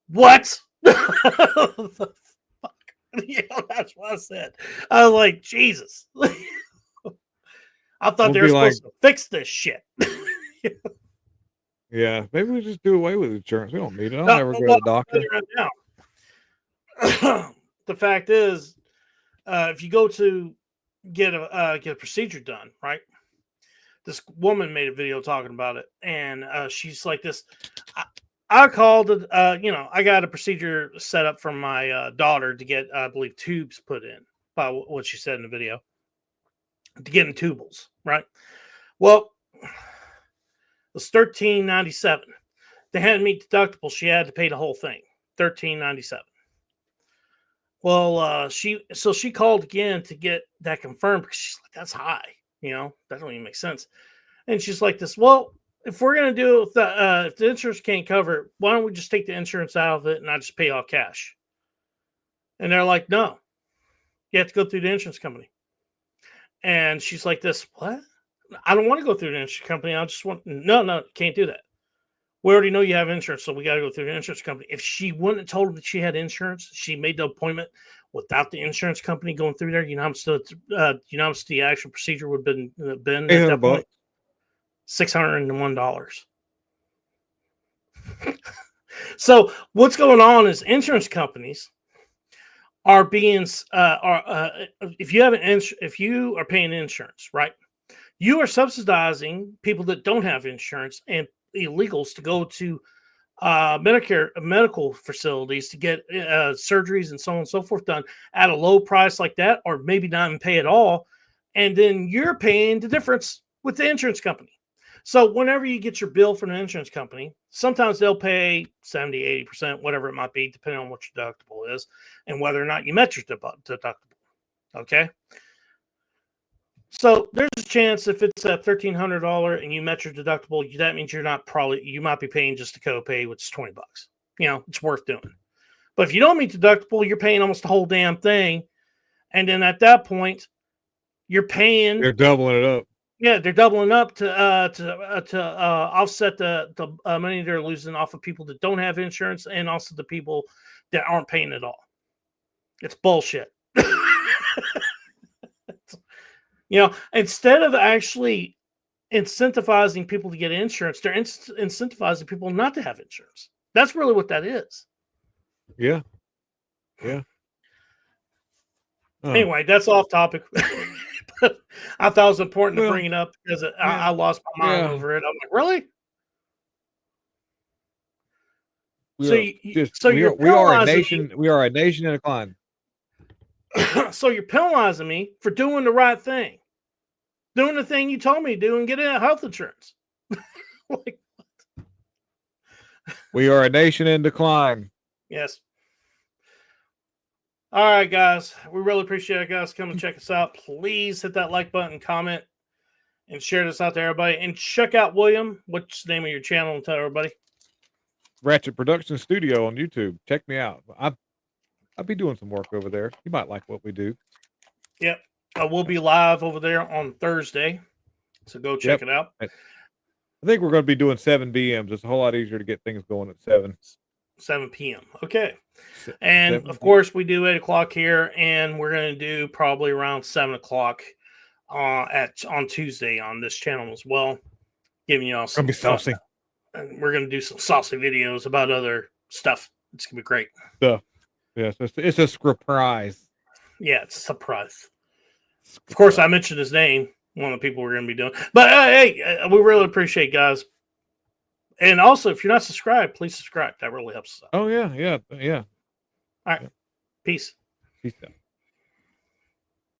what? The fuck? That's what I said. I was like, Jesus. I thought they were supposed to fix this shit. Yeah, maybe we just do away with insurance. We don't need it. I'll never go to the doctor. The fact is, if you go to get a procedure done, right? This woman made a video talking about it, and she's like this. I called it. I got a procedure set up for my daughter to get, I believe, tubes put in. By what she said in the video, to get in tubules, right? Well. It was $13.97. They had to meet deductible. She had to pay the whole thing, $13.97. Well, she called again to get that confirmed because she's like, that's high, that don't even make sense. And she's like this, well, if we're gonna do it, if the insurance can't cover it, why don't we just take the insurance out of it and I just pay all cash? And they're like, no, you have to go through the insurance company. And she's like this, what? I don't want to go through the insurance company. I just want no, can't do that. We already know you have insurance, so we got to go through the insurance company. If she wouldn't have told them that she had insurance, she made the appointment without the insurance company going through there. You know how much the actual procedure would have been at that point? $601. So what's going on is insurance companies are being if you are paying insurance, right? You are subsidizing people that don't have insurance and illegals to go to medical facilities to get surgeries and so on and so forth done at a low price like that, or maybe not even pay at all. And then you're paying the difference with the insurance company. So whenever you get your bill from the insurance company, sometimes they'll pay 70, 80%, whatever it might be, depending on what your deductible is and whether or not you met your deductible. Okay. So there's a chance if it's a $1,300 and you met your deductible, that means you might be paying just a copay, which is $20. It's worth doing. But if you don't meet deductible, you're paying almost the whole damn thing. And then at that point, you're paying. They're doubling it up. Yeah, they're doubling up to offset the money they're losing off of people that don't have insurance and also the people that aren't paying at all. It's bullshit. Instead of actually incentivizing people to get insurance, they're incentivizing people not to have insurance. That's really what that is. Yeah. Yeah. Anyway, that's off topic. But I thought it was important to bring it up because I lost my mind over it. I'm like, really? We are a nation. We are a nation in decline. So you're penalizing me for doing the right thing, doing the thing you told me to do, and getting health insurance. Like, We are a nation in decline. Yes. All right, guys. We really appreciate it, guys. Come and check us out. Please hit that like button, comment, and share this out to everybody. And check out William. What's the name of your channel? And tell everybody. Ratchet Production Studio on YouTube. Check me out. I'll be doing some work over there. You might like what we do. Yep. We'll be live over there on Thursday. So go check it out. I think we're going to be doing 7 BMs. It's a whole lot easier to get things going at 7 p.m. Okay. And 7 of course, we do 8 o'clock here, and we're going to do probably around 7 o'clock on Tuesday on this channel as well. Giving you all some saucy. And we're going to do some saucy videos about other stuff. It's going to be great. Stuff. Yes, it's a surprise. Yeah, it's a surprise. Of course, I mentioned his name. One of the people we're going to be doing. But hey, we really appreciate it, guys. And also, if you're not subscribed, please subscribe. That really helps us out. Oh, yeah. All right. Peace. Peace out.